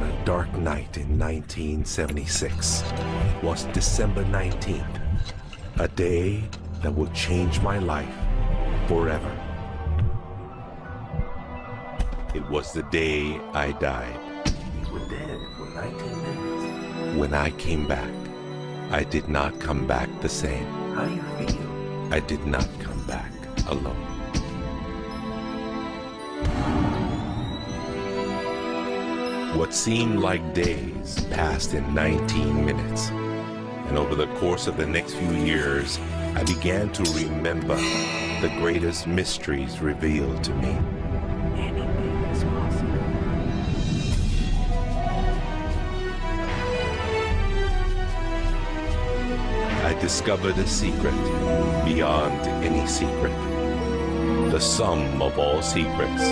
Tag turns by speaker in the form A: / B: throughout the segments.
A: on a dark night in 1976 was December 19th, a day that will change my life forever. It was the day I died. You were dead for 19 minutes. When I came back, I did not come back the same. How do you feel? I did not come back alone. What seemed like days passed in 19 minutes. And over the course of the next few years, I began to remember the greatest mysteries revealed to me. Anything is possible. I discovered a secret beyond any secret. The sum of all secrets.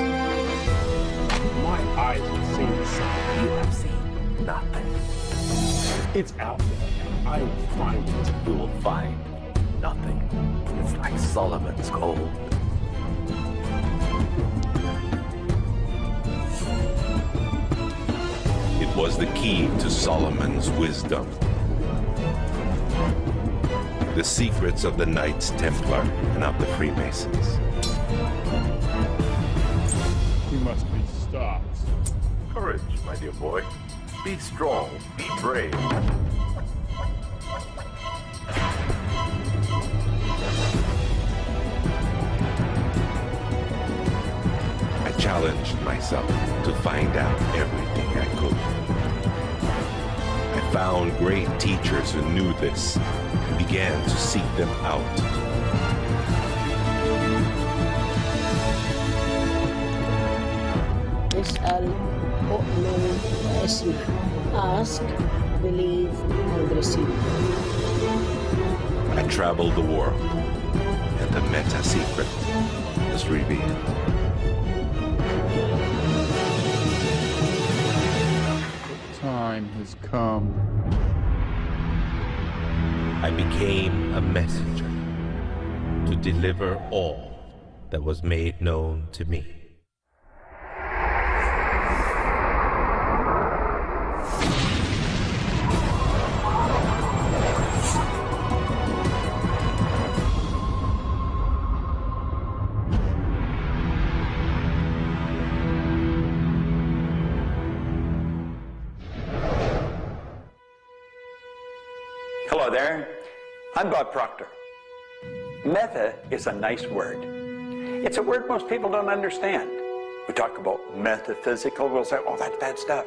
B: My eyes have seen something.
A: You have seen nothing.
B: It's out there. I will find it.
A: You will find nothing. It's like Solomon's gold. It was the key to Solomon's wisdom. The secrets of the Knights Templar and of the Freemasons.
B: He must be stopped.
A: Courage, my dear boy. Be strong, be brave. I challenged myself to find out everything I could. I found great teachers who knew this and began to seek them out.
C: اسأل أؤمن واسمع. Ask, believe, and receive.
A: I traveled the world, and the meta secret was revealed.
B: Time has come.
A: I became a messenger to deliver all that was made known to me.
D: Hello there, I'm Bob Proctor. Meta is a nice word. It's a word most people don't understand. We talk about metaphysical, we'll say, oh, that's bad stuff.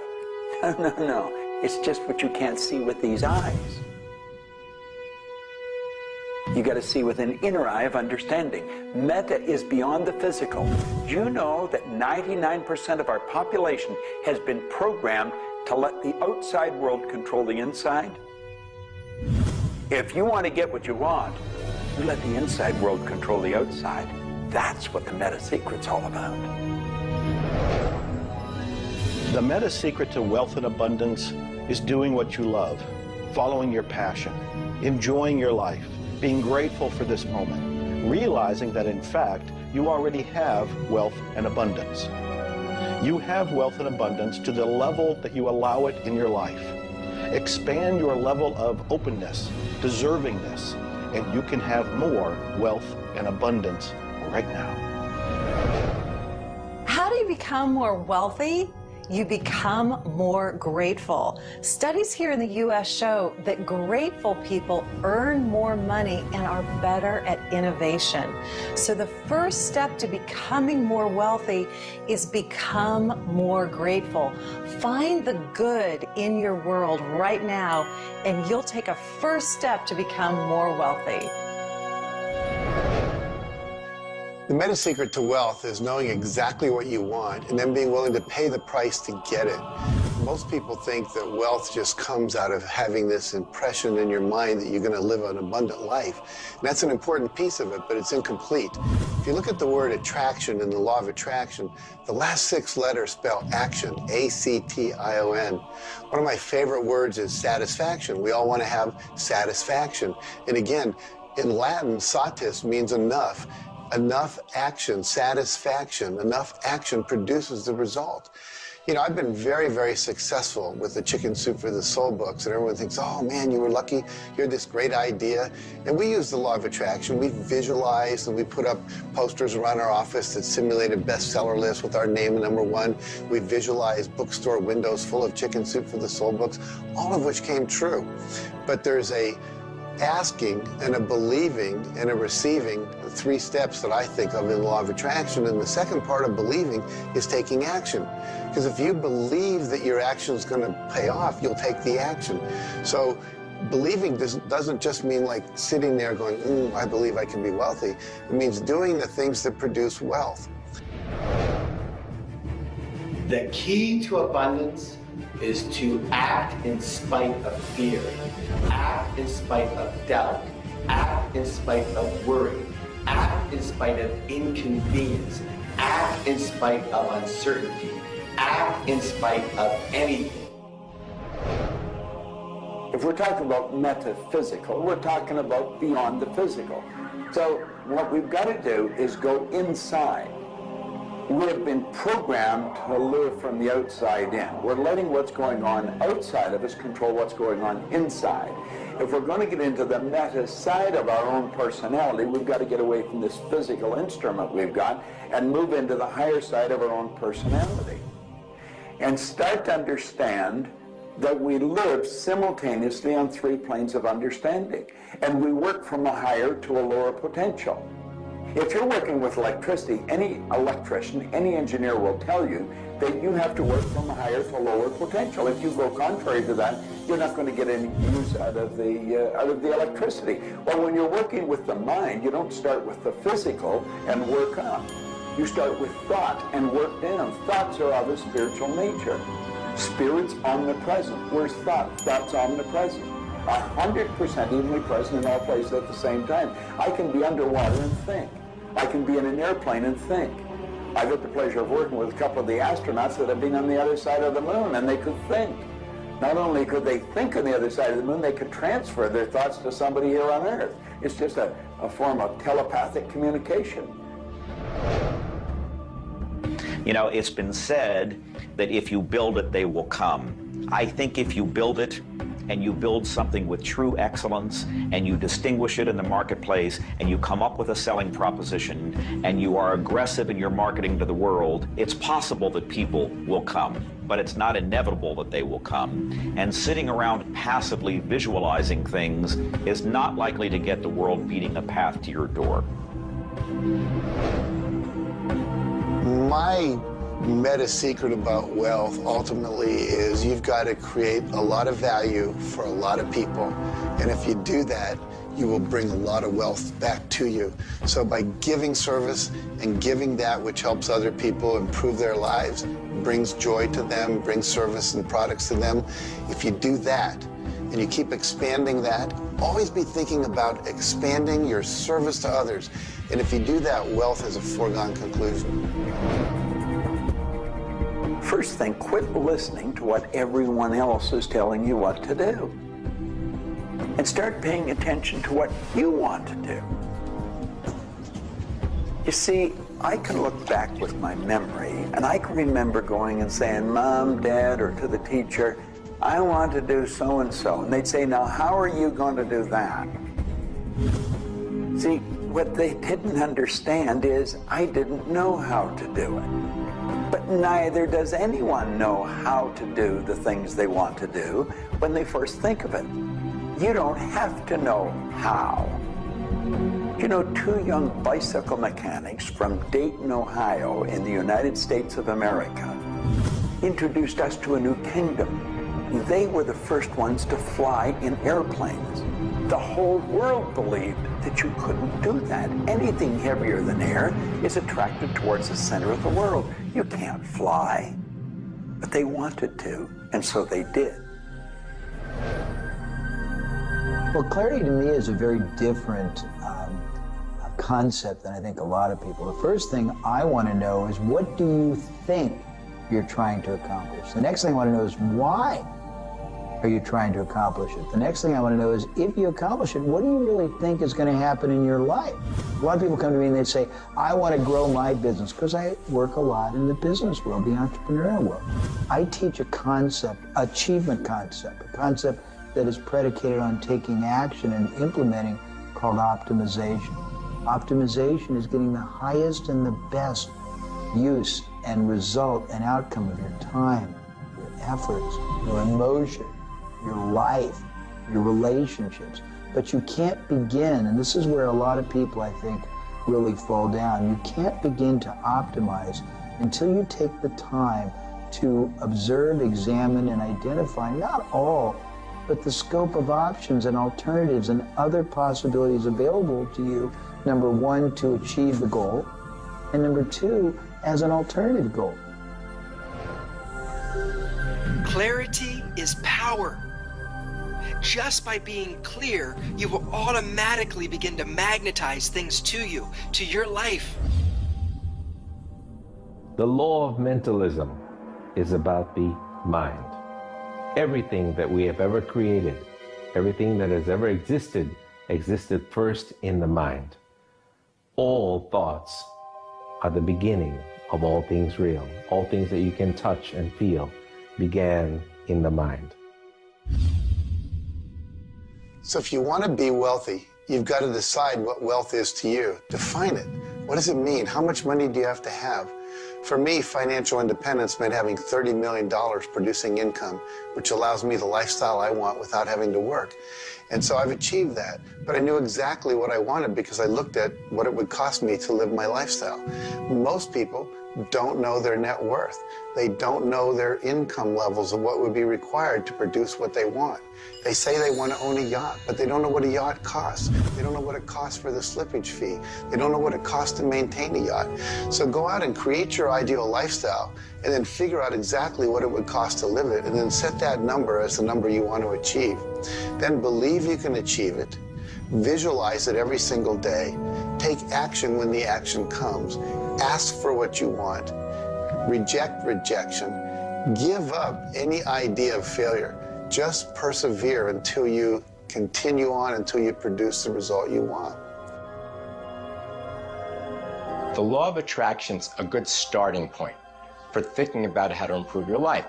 D: No, it's just what you can't see with these eyes. You got to see with an inner eye of understanding. Meta is beyond the physical. Do you know that 99% of our population has been programmed to let the outside world control the inside? If you want to get what you want, you let the inside world control the outside. That's what the meta secret's all about.
E: The meta secret to wealth and abundance is doing what you love, following your passion, enjoying your life, being grateful for this moment, realizing that in fact, you already have wealth and abundance. You have wealth and abundance to the level that you allow it in your life. Expand your level of openness, deservingness, and you can have more wealth and abundance right now.
F: How do you become more wealthy? You become more grateful. Studies here in the U.S. show that grateful people earn more money and are better at innovation. So the first step to becoming more wealthy is become more grateful. Find the good in your world right now, and you'll take a first step to become more wealthy.
G: The meta secret to wealth is knowing exactly what you want and then being willing to pay the price to get it. Most people think that wealth just comes out of having this impression in your mind that you're going to live an abundant life. And that's an important piece of it, but it's incomplete. If you look at the word attraction in the law of attraction, the last 6 letters spell action, A-C-T-I-O-N. One of my favorite words is satisfaction. We all want to have satisfaction. And again, in Latin, satis means enough. Enough action, satisfaction, enough action produces the result. You know, I've been very, very successful with the Chicken Soup for the Soul books, and everyone thinks, oh man, you were lucky, you had this great idea. And we use the law of attraction. We visualized and we put up posters around our office that simulated bestseller lists with our name #1. We visualized bookstore windows full of Chicken Soup for the Soul books, all of which came true. But there's a asking and a believing and a receiving, the 3 steps that I think of in the law of attraction. And the second part of believing is taking action. Because if you believe that your action is going to pay off, you'll take the action. So believing doesn't just mean like sitting there going, I believe I can be wealthy. It means doing the things that produce wealth.
H: The key to abundance is to act in spite of fear, act in spite of doubt, act in spite of worry, act in spite of inconvenience, act in spite of uncertainty, act in spite of anything.
D: If we're talking about metaphysical, we're talking about beyond the physical. So what we've got to do is go inside. We have been programmed to live from the outside in. We're letting what's going on outside of us control what's going on inside. If we're going to get into the meta side of our own personality, we've got to get away from this physical instrument we've got and move into the higher side of our own personality. And start to understand that we live simultaneously on 3 planes of understanding. And we work from a higher to a lower potential. If you're working with electricity, any electrician, any engineer will tell you that you have to work from a higher to lower potential. If you go contrary to that, you're not going to get any use out of the electricity. Well, when you're working with the mind, you don't start with the physical and work up. You start with thought and work down. Thoughts are of a spiritual nature. Spirit's omnipresent. Where's thought? Thought's omnipresent. 100% evenly present in all places at the same time. I can be underwater and think. I can be in an airplane and think. I've had the pleasure of working with a couple of the astronauts that have been on the other side of the moon, and they could think. Not only could they think on the other side of the moon, they could transfer their thoughts to somebody here on Earth. It's just a form of telepathic communication.
I: You know, it's been said that if you build it, they will come. I think if you build it, and you build something with true excellence, and you distinguish it in the marketplace, and you come up with a selling proposition, and you are aggressive in your marketing to the world, it's possible that people will come, but it's not inevitable that they will come. And sitting around passively visualizing things is not likely to get the world beating a path to your door.
G: My meta secret about wealth ultimately is you've got to create a lot of value for a lot of people. And if you do that, you will bring a lot of wealth back to you. So by giving service and giving that which helps other people improve their lives, brings joy to them, brings service and products to them, if you do that and you keep expanding that, always be thinking about expanding your service to others. And if you do that, wealth is a foregone conclusion.
D: First thing, quit listening to what everyone else is telling you what to do. And start paying attention to what you want to do. You see, I can look back with my memory, and I can remember going and saying, Mom, Dad, or to the teacher, I want to do so-and-so. And they'd say, now, how are you going to do that? See, what they didn't understand is I didn't know how to do it. But neither does anyone know how to do the things they want to do when they first think of it. You don't have to know how. You know, 2 young bicycle mechanics from Dayton, Ohio, in the United States of America, introduced us to a new kingdom. They were the first ones to fly in airplanes. The whole world believed that you couldn't do that. Anything heavier than air is attracted towards the center of the world. You can't fly. But they wanted to, and so they did.
J: Well, clarity to me is a very different concept than I think a lot of people. The first thing I want to know is, what do you think you're trying to accomplish? The next thing I want to know is why are you trying to accomplish it? The next thing I want to know is, if you accomplish it, what do you really think is going to happen in your life? A lot of people come to me and they say, I want to grow my business, because I work a lot in the business world, the entrepreneurial world. I teach a concept, achievement concept, a concept that is predicated on taking action and implementing, called optimization. Optimization is getting the highest and the best use and result and outcome of your time, your efforts, your emotion, your life, your relationships. But you can't begin, and this is where a lot of people, I think, really fall down. You can't begin to optimize until you take the time to observe, examine, and identify not all, but the scope of options and alternatives and other possibilities available to you, number one, to achieve the goal, and number two, as an alternative goal.
K: Clarity is power. Just by being clear, you will automatically begin to magnetize things to you, to your life.
L: The law of mentalism is about the mind. Everything that we have ever created, everything that has ever existed first in the mind. All thoughts are the beginning of all things real. All things that you can touch and feel began in the mind.
G: So if you want to be wealthy, you've got to decide what wealth is to you. Define it. What does it mean? How much money do you have to have? For me, financial independence meant having $30 million producing income, which allows me the lifestyle I want without having to work. And so I've achieved that. But I knew exactly what I wanted because I looked at what it would cost me to live my lifestyle. Most people don't know their net worth. They don't know their income levels of what would be required to produce what they want. They say they want to own a yacht, but they don't know what a yacht costs. They don't know what it costs for the slippage fee. They don't know what it costs to maintain a yacht. So go out and create your ideal lifestyle and then figure out exactly what it would cost to live it, and then set that number as the number you want to achieve. Then believe you can achieve it. Visualize it every single day. Take action when the action comes. Ask for what you want. Reject rejection. Give up any idea of failure. Just persevere until you continue on, until you produce the result you want.
M: The law of attraction's a good starting point for thinking about how to improve your life.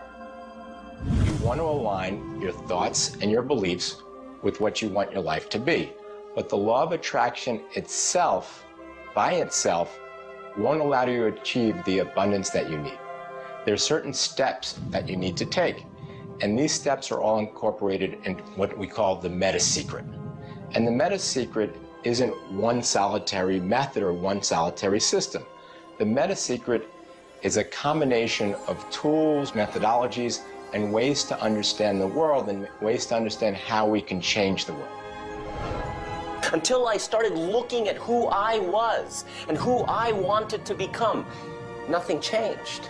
M: You want to align your thoughts and your beliefs with what you want your life to be. But the law of attraction itself, by itself, won't allow you to achieve the abundance that you need. There are certain steps that you need to take, and these steps are all incorporated in what we call the meta secret. And the meta secret isn't one solitary method or one solitary system. The meta secret is a combination of tools, methodologies, and ways to understand the world and ways to understand how we can change the world.
N: Until I started looking at who I was and who I wanted to become, nothing changed.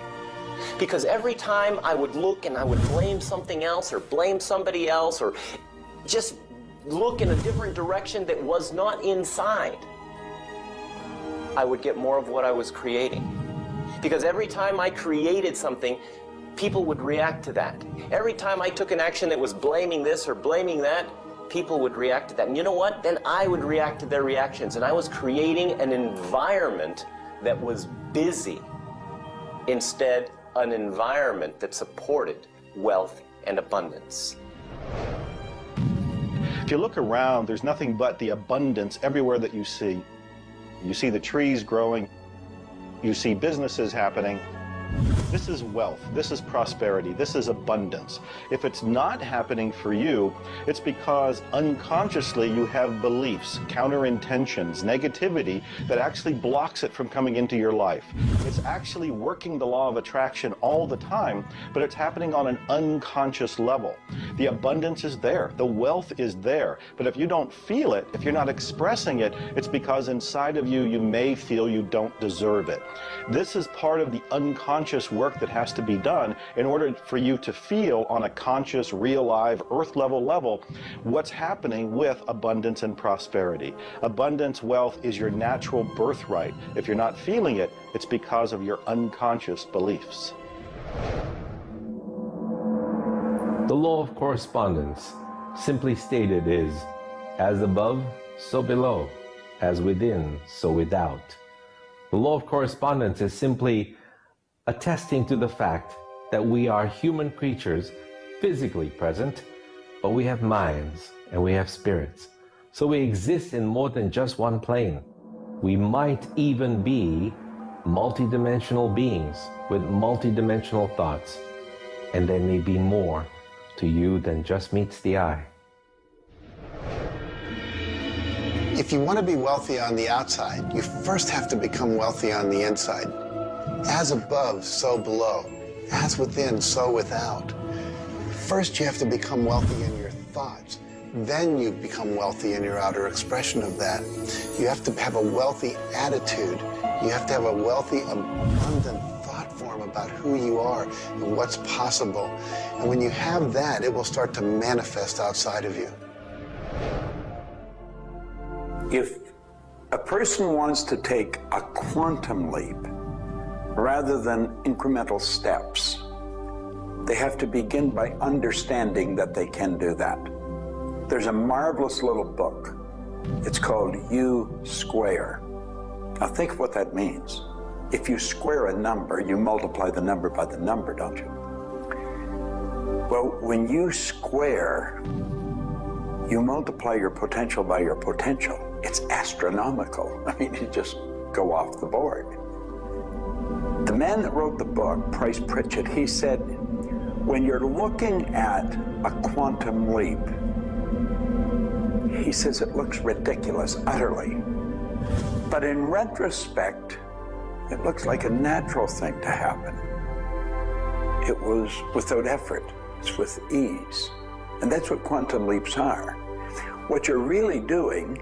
N: Because every time I would look and I would blame something else or blame somebody else or just look in a different direction that was not inside, I would get more of what I was creating. Because every time I created something, people would react to that. Every time I took an action that was blaming this or blaming that, people would react to that. And you know what? Then I would react to their reactions. And I was creating an environment that was busy. Instead, an environment that supported wealth and abundance.
E: If you look around, there's nothing but the abundance everywhere that you see. You see the trees growing. You see businesses happening. This is wealth, this is prosperity, this is abundance. If it's not happening for you, it's because unconsciously you have beliefs, counter-intentions, negativity that actually blocks it from coming into your life. It's actually working the law of attraction all the time, but it's happening on an unconscious level. The abundance is there, the wealth is there, but if you don't feel it, if you're not expressing it, it's because inside of you, you may feel you don't deserve it. This is part of the unconscious work that has to be done in order for you to feel on a conscious, real, live, earth level what's happening with abundance and prosperity. Abundance, wealth is your natural birthright. If you're not feeling it, it's because of your unconscious beliefs.
L: The law of correspondence, simply stated, is as above, so below, as within, so without. The law of correspondence is simply attesting to the fact that we are human creatures, physically present, but we have minds and we have spirits. So we exist in more than just one plane. We might even be multidimensional beings with multidimensional thoughts, and there may be more to you than just meets the eye.
G: If you want to be wealthy on the outside, you first have to become wealthy on the inside. As above, so below. As within, so without. First, you have to become wealthy in your thoughts. Then you become wealthy in your outer expression of that. You have to have a wealthy attitude. You have to have a wealthy, abundant thought form about who you are and what's possible. And when you have that, it will start to manifest outside of you.
D: If a person wants to take a quantum leap rather than incremental steps, they have to begin by understanding that they can do that. There's a marvelous little book. It's called U Square. Now think of what that means. If you square a number, you multiply the number by the number, don't you? Well, when you square, you multiply your potential by your potential. It's astronomical. I mean, you just go off the board. The man that wrote the book, Price Pritchett, he said, when you're looking at a quantum leap, he says it looks ridiculous, utterly. But in retrospect, it looks like a natural thing to happen. It was without effort. It's with ease. And that's what quantum leaps are. What you're really doing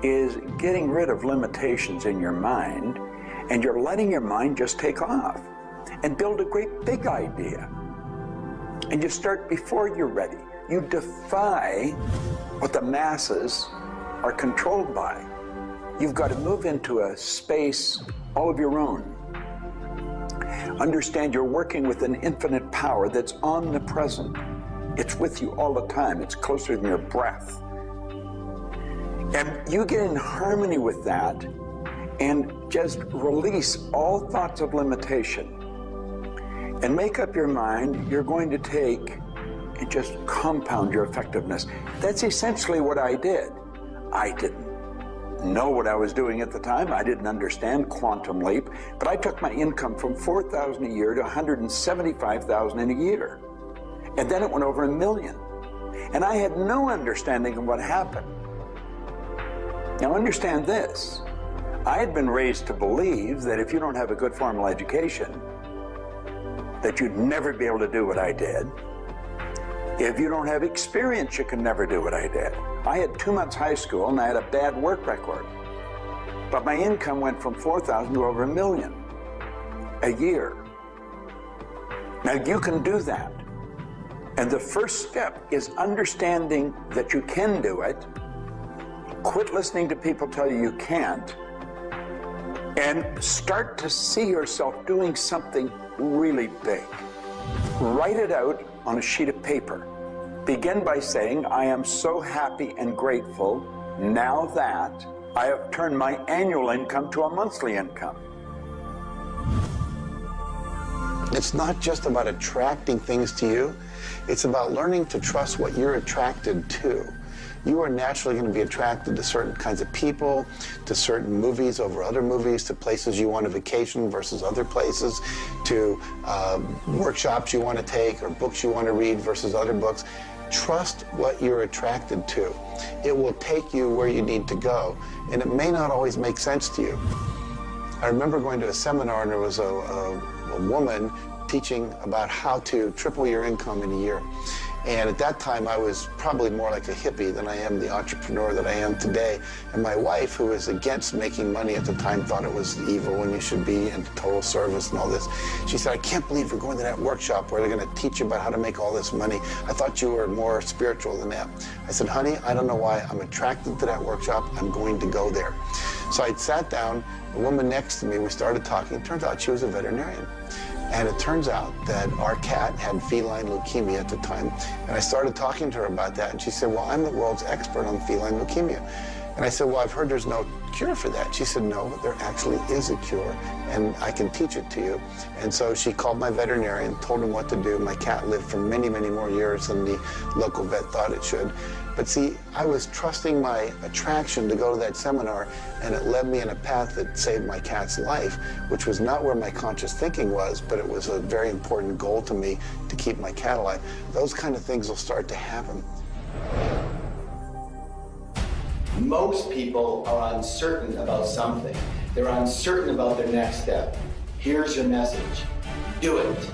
D: is getting rid of limitations in your mind, and you're letting your mind just take off and build a great big idea. And you start before you're ready. You defy what the masses are controlled by. You've got to move into a space all of your own. Understand you're working with an infinite power that's omnipresent. It's with you all the time. It's closer than your breath. And you get in harmony with that and just release all thoughts of limitation and make up your mind you're going to take and just compound your effectiveness. That's essentially what I did. I didn't know what I was doing at the time. I didn't understand quantum leap, but I took my income from $4,000 a year to $175,000 in a year. And then it went over $1 million. And I had no understanding of what happened. Now understand this. I had been raised to believe that if you don't have a good formal education, that you'd never be able to do what I did. If you don't have experience, you can never do what I did. I had 2 months high school and I had a bad work record. But my income went from $4,000 to over $1 million a year. Now you can do that. And the first step is understanding that you can do it. Quit listening to people tell you can't. And start to see yourself doing something really big. Write it out on a sheet of paper. Begin by saying, I am so happy and grateful now that I have turned my annual income to a monthly income.
G: It's not just about attracting things to you. It's about learning to trust what you're attracted to. You are naturally going to be attracted to certain kinds of people, to certain movies over other movies, to places you want to vacation versus other places, to workshops you want to take or books you want to read versus other books. Trust what you're attracted to. It will take you where you need to go, and it may not always make sense to you. I remember going to a seminar, and there was a woman teaching about how to triple your income in a year. And at that time, I was probably more like a hippie than I am the entrepreneur that I am today. And my wife, who was against making money at the time, thought it was evil when you should be in total service and all this. She said, I can't believe you're going to that workshop where they're going to teach you about how to make all this money. I thought you were more spiritual than that. I said, honey, I don't know why. I'm attracted to that workshop. I'm going to go there. So I sat down, the woman next to me, we started talking. It turns out she was a veterinarian. And it turns out that our cat had feline leukemia at the time. And I started talking to her about that, and she said, well, I'm the world's expert on feline leukemia. And I said, well, I've heard there's no cure for that. She said, no, there actually is a cure, and I can teach it to you. And so she called my veterinarian, told him what to do. My cat lived for many, many more years than the local vet thought it should. But see, I was trusting my attraction to go to that seminar, and it led me in a path that saved my cat's life, which was not where my conscious thinking was, but it was a very important goal to me to keep my cat alive. Those kind of things will start to happen.
H: Most people are uncertain about something. They're uncertain about their next step. Here's your message. Do it.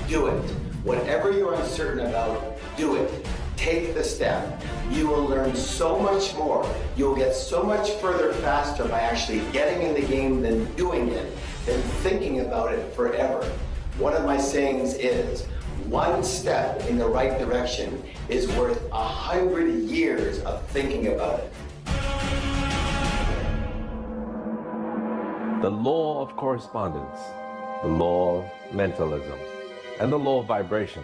H: Do it. Whatever you're uncertain about, do it. Take the step. You will learn so much more. You'll get so much further faster by actually getting in the game than doing it, than thinking about it forever. One of my sayings is, one step in the right direction is worth 100 years of thinking about it.
L: The law of correspondence, the law of mentalism, and the law of vibration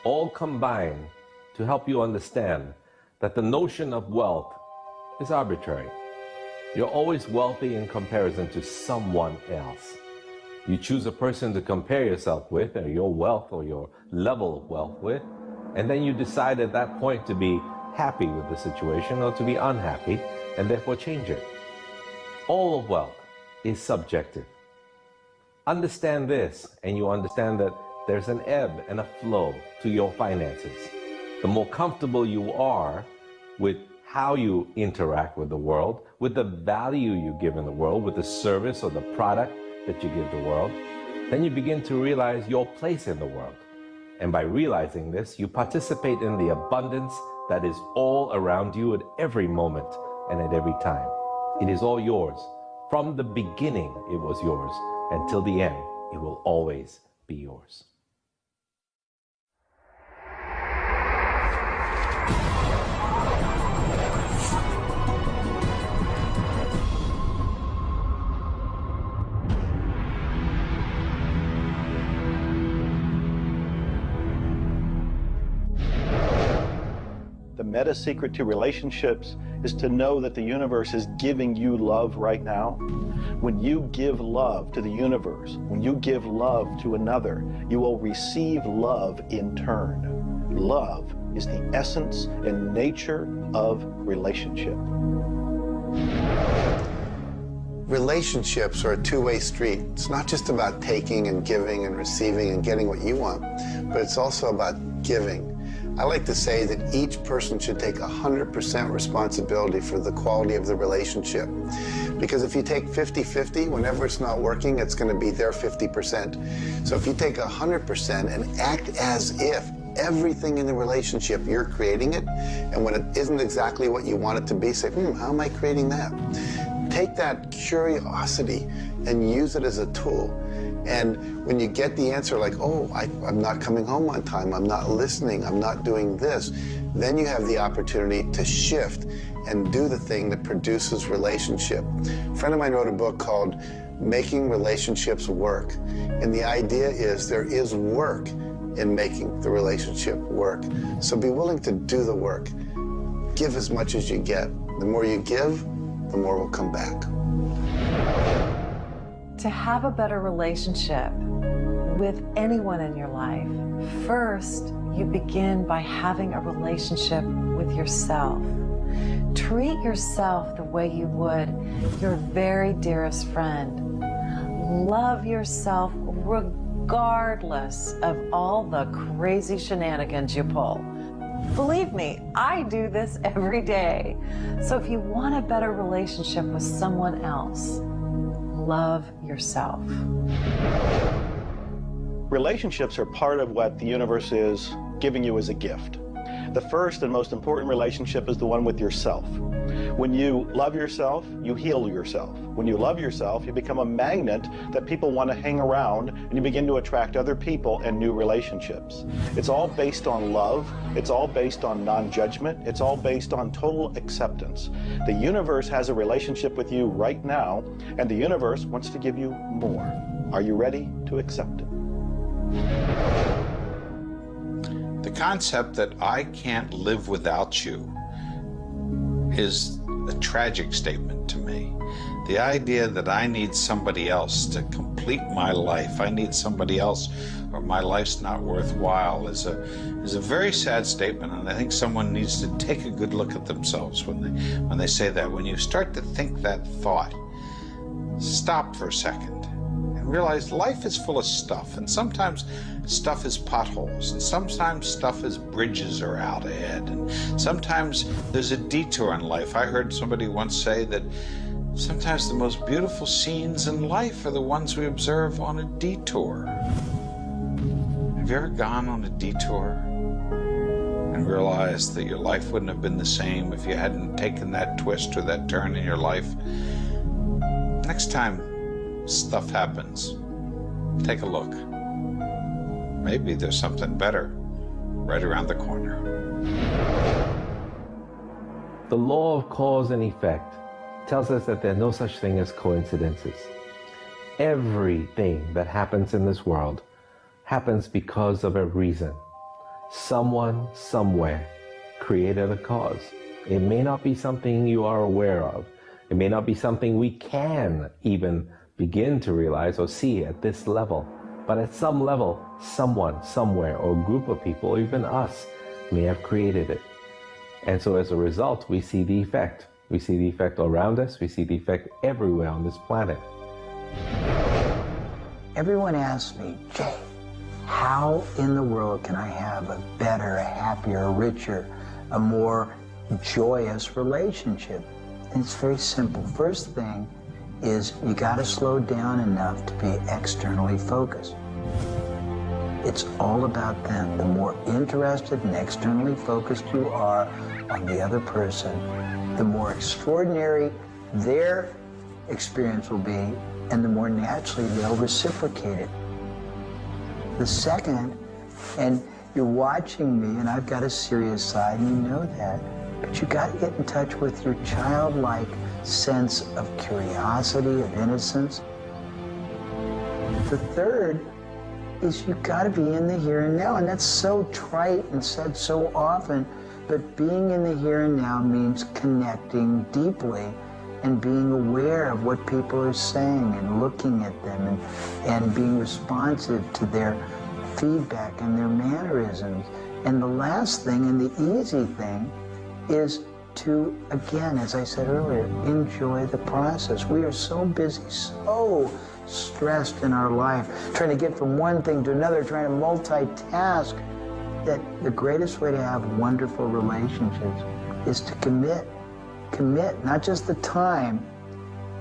L: all combine to help you understand that the notion of wealth is arbitrary. You're always wealthy in comparison to someone else. You choose a person to compare yourself with, or your wealth or your level of wealth with, and then you decide at that point to be happy with the situation or to be unhappy, and therefore change it. All of wealth is subjective. Understand this, and you understand that there's an ebb and a flow to your finances. The more comfortable you are with how you interact with the world, with the value you give in the world, with the service or the product that you give the world, then you begin to realize your place in the world. And by realizing this, you participate in the abundance that is all around you at every moment and at every time. It is all yours. From the beginning, it was yours. Until the end, it will always be yours.
E: The meta secret to relationships is to know that the universe is giving you love right now. When you give love to the universe, when you give love to another, you will receive love in turn. Love is the essence and nature of relationship.
G: Relationships are a two-way street. It's not just about taking and giving and receiving and getting what you want, but it's also about giving. I like to say that each person should take 100% responsibility for the quality of the relationship. Because if you take 50-50, whenever it's not working, it's going to be their 50%. So if you take 100% and act as if everything in the relationship, you're creating it, and when it isn't exactly what you want it to be, say, how am I creating that? Take that curiosity and use it as a tool. And when you get the answer like, oh, I'm not coming home on time, I'm not listening, I'm not doing this, then you have the opportunity to shift and do the thing that produces relationship. A friend of mine wrote a book called Making Relationships Work. And the idea is there is work in making the relationship work. So be willing to do the work. Give as much as you get. The more you give, the more will come back.
F: To have a better relationship with anyone in your life, first you begin by having a relationship with yourself. Treat yourself the way you would your very dearest friend. Love yourself regardless of all the crazy shenanigans you pull. Believe me, I do this every day. So if you want a better relationship with someone else, love yourself.
E: Relationships are part of what the universe is giving you as a gift. The first and most important relationship is the one with yourself. When you love yourself, you heal yourself. When you love yourself, you become a magnet that people want to hang around, and you begin to attract other people and new relationships. It's all based on love. It's all based on non-judgment. It's all based on total acceptance. The universe has a relationship with you right now, and the universe wants to give you more. Are you ready to accept it?
O: The concept that I can't live without you is a tragic statement to me. The idea that I need somebody else to complete my life, I need somebody else or my life's not worthwhile is a very sad statement, and I think someone needs to take a good look at themselves when they say that. When you start to think that thought, stop for a second and realize life is full of stuff, and sometimes stuff is potholes, and sometimes stuff is bridges are out ahead, and sometimes there's a detour in life. I heard somebody once say that sometimes the most beautiful scenes in life are the ones we observe on a detour. Have you ever gone on a detour and realized that your life wouldn't have been the same if you hadn't taken that twist or that turn in your life? Next time stuff happens, take a look. Maybe there's something better right around the corner.
L: The law of cause and effect tells us that there's no such thing as coincidences. Everything that happens in this world happens because of a reason. Someone, somewhere, created a cause. It may not be something you are aware of. It may not be something we can even begin to realize or see at this level. But at some level, someone, somewhere, or a group of people, or even us, may have created it. And so as a result, we see the effect. We see the effect around us. We see the effect everywhere on this planet.
J: Everyone asks me, Jay, how in the world can I have a better, a happier, a richer, a more joyous relationship? And it's very simple. First thing is you got to slow down enough to be externally focused. It's all about them. The more interested and externally focused you are on the other person, the more extraordinary their experience will be, and the more naturally they'll reciprocate it. The second, and you're watching me, and I've got a serious side, and you know that, but you got to get in touch with your childlike sense of curiosity, of innocence. The third is you got to be in the here and now, and that's so trite and said so often, but being in the here and now means connecting deeply and being aware of what people are saying and looking at them and being responsive to their feedback and their mannerisms. And the last thing, and the easy thing, is to, again, as I said earlier, enjoy the process. We are so busy, so stressed in our life, trying to get from one thing to another, trying to multitask, that the greatest way to have wonderful relationships is to commit. Commit, not just the time,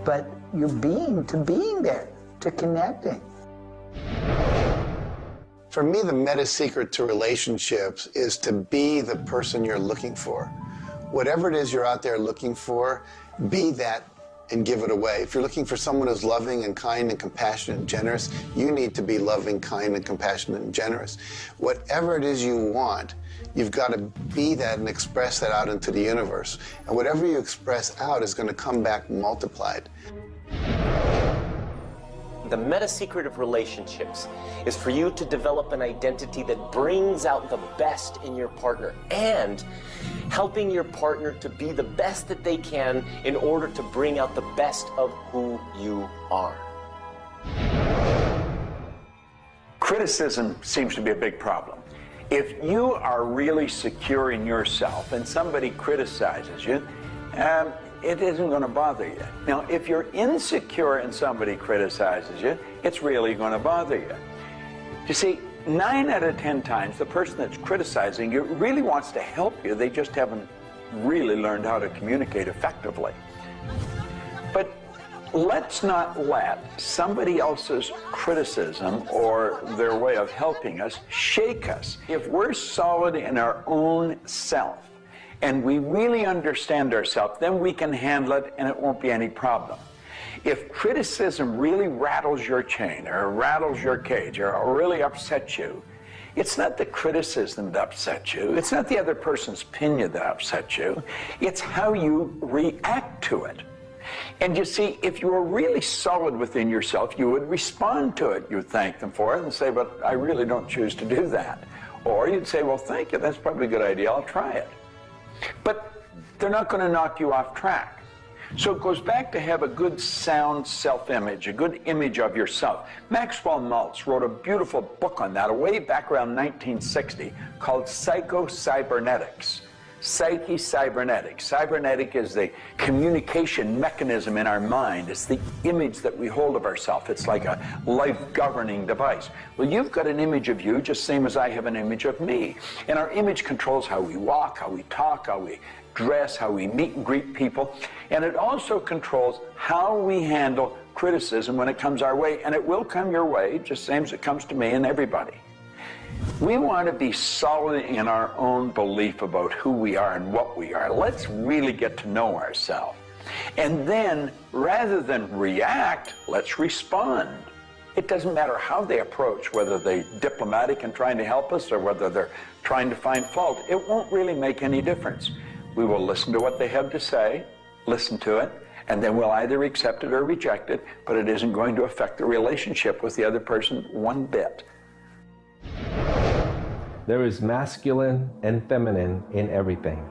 J: but your being, to being there, to connecting.
G: For me, the meta secret to relationships is to be the person you're looking for. Whatever it is you're out there looking for, be that and give it away. If you're looking for someone who's loving and kind and compassionate and generous, you need to be loving, kind, and compassionate and generous. Whatever it is you want, you've got to be that and express that out into the universe. And whatever you express out is going to come back multiplied.
N: The meta secret of relationships is for you to develop an identity that brings out the best in your partner and helping your partner to be the best that they can in order to bring out the best of who you are.
D: Criticism seems to be a big problem. If you are really secure in yourself and somebody criticizes you, it isn't going to bother you. Now, if you're insecure and somebody criticizes you, it's really going to bother you. You see, 9 out of 10 times, the person that's criticizing you really wants to help you. They just haven't really learned how to communicate effectively. But let's not let somebody else's criticism or their way of helping us shake us. If we're solid in our own self, and we really understand ourselves, then we can handle it and it won't be any problem. If criticism really rattles your chain or rattles your cage or really upsets you, it's not the criticism that upsets you. It's not the other person's opinion that upsets you. It's how you react to it. And you see, if you were really solid within yourself, you would respond to it. You would thank them for it and say, but I really don't choose to do that. Or you'd say, well, thank you, that's probably a good idea, I'll try it. But they're not going to knock you off track. So it goes back to have a good, sound self-image, a good image of yourself. Maxwell Maltz wrote a beautiful book on that way back around 1960 called Psycho-Cybernetics. Psyche-cybernetics. Cybernetic is the communication mechanism in our mind. It's the image that we hold of ourselves. It's like a life-governing device. Well, you've got an image of you just same as I have an image of me. And our image controls how we walk, how we talk, how we dress, how we meet and greet people. And it also controls how we handle criticism when it comes our way. And it will come your way, just same as it comes to me and everybody. We want to be solid in our own belief about who we are and what we are. Let's really get to know ourselves. And then, rather than react, let's respond. It doesn't matter how they approach, whether they're diplomatic and trying to help us or whether they're trying to find fault. It won't really make any difference. We will listen to what they have to say, listen to it, and then we'll either accept it or reject it, but it isn't going to affect the relationship with the other person one bit.
L: There is masculine and feminine in everything.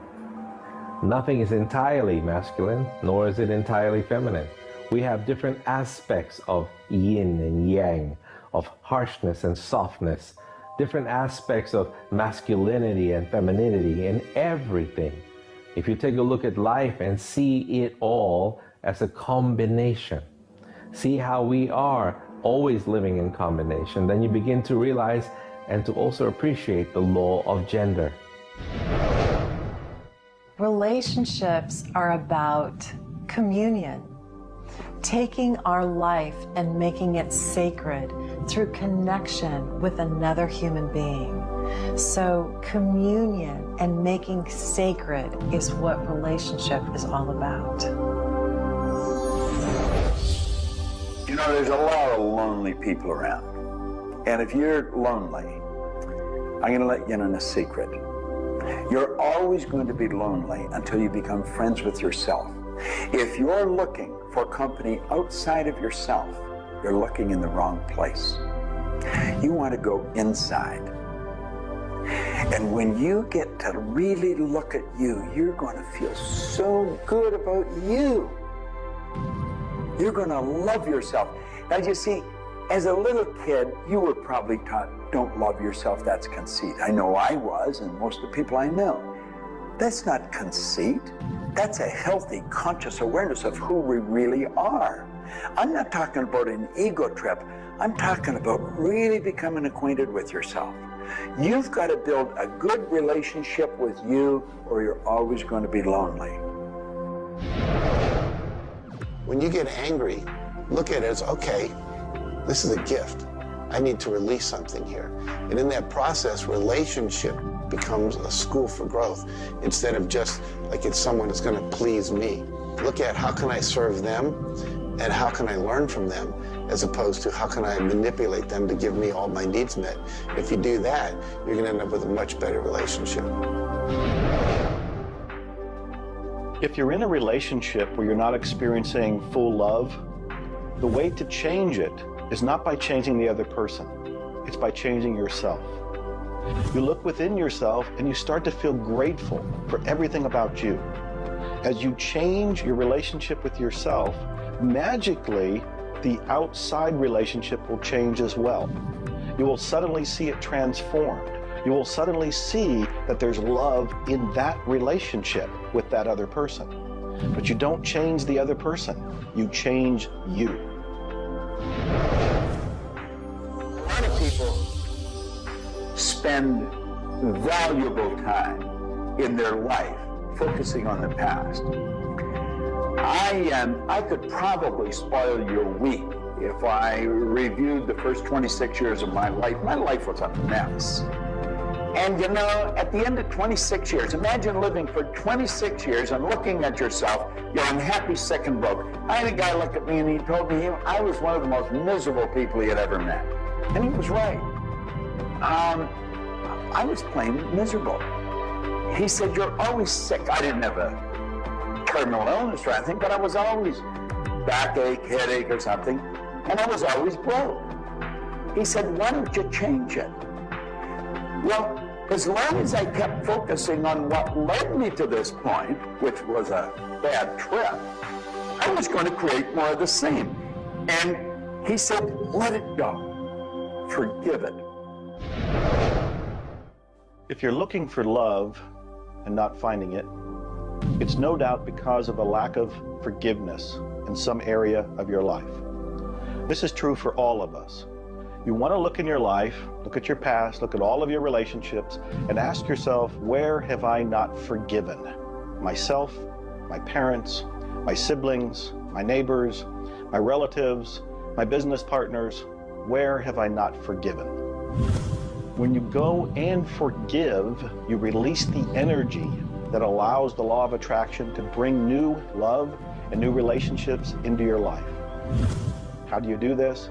L: Nothing is entirely masculine, nor is it entirely feminine. We have different aspects of yin and yang, of harshness and softness, different aspects of masculinity and femininity in everything. If you take a look at life and see it all as a combination, see how we are always living in combination, then you begin to realize and to also appreciate the law of gender.
F: Relationships are about communion, taking our life and making it sacred through connection with another human being. So communion and making sacred is what relationship is all about.
D: You know, there's a lot of lonely people around. And if you're lonely, I'm going to let you in on a secret. You're always going to be lonely until you become friends with yourself. If you're looking for company outside of yourself, you're looking in the wrong place. You want to go inside. And when you get to really look at you, you're going to feel so good about you. You're going to love yourself. Now, you see, as a little kid, you were probably taught, don't love yourself, that's conceit. I know I was, and most of the people I know. That's not conceit. That's a healthy, conscious awareness of who we really are. I'm not talking about an ego trip. I'm talking about really becoming acquainted with yourself. You've got to build a good relationship with you, or you're always going to be lonely.
G: When you get angry, look at it as, okay, this is a gift. I need to release something here. And in that process, relationship becomes a school for growth instead of just like it's someone that's going to please me. Look at how can I serve them and how can I learn from them, as opposed to how can I manipulate them to give me all my needs met. If you do that, you're going to end up with a much better relationship.
E: If you're in a relationship where you're not experiencing full love, the way to change it is not by changing the other person. It's by changing yourself. You look within yourself and you start to feel grateful for everything about you. As you change your relationship with yourself, magically, the outside relationship will change as well. You will suddenly see it transformed. You will suddenly see that there's love in that relationship with that other person. But you don't change the other person. You change you.
D: A lot of people spend valuable time in their life focusing on the past. I could probably spoil your week if I reviewed the first 26 years of my life. My life was a mess. And you know, at the end of 26 years, imagine living for 26 years and looking at yourself, you're unhappy, sick, and broke. I had a guy look at me and he told me I was one of the most miserable people he had ever met. And he was right. I was plain miserable. He said, you're always sick. I didn't have a terminal illness or anything, but I was always backache, headache or something, and I was always broke. He said, why don't you change it? Well, as long as I kept focusing on what led me to this point, which was a bad trip, I was going to create more of the same. And he said, let it go. Forgive it.
E: If you're looking for love and not finding it, it's no doubt because of a lack of forgiveness in some area of your life. This is true for all of us. You want to look in your life, look at your past, look at all of your relationships, and ask yourself, where have I not forgiven? Myself, my parents, my siblings, my neighbors, my relatives, my business partners, where have I not forgiven? When you go and forgive, you release the energy that allows the law of attraction to bring new love and new relationships into your life. How do you do this?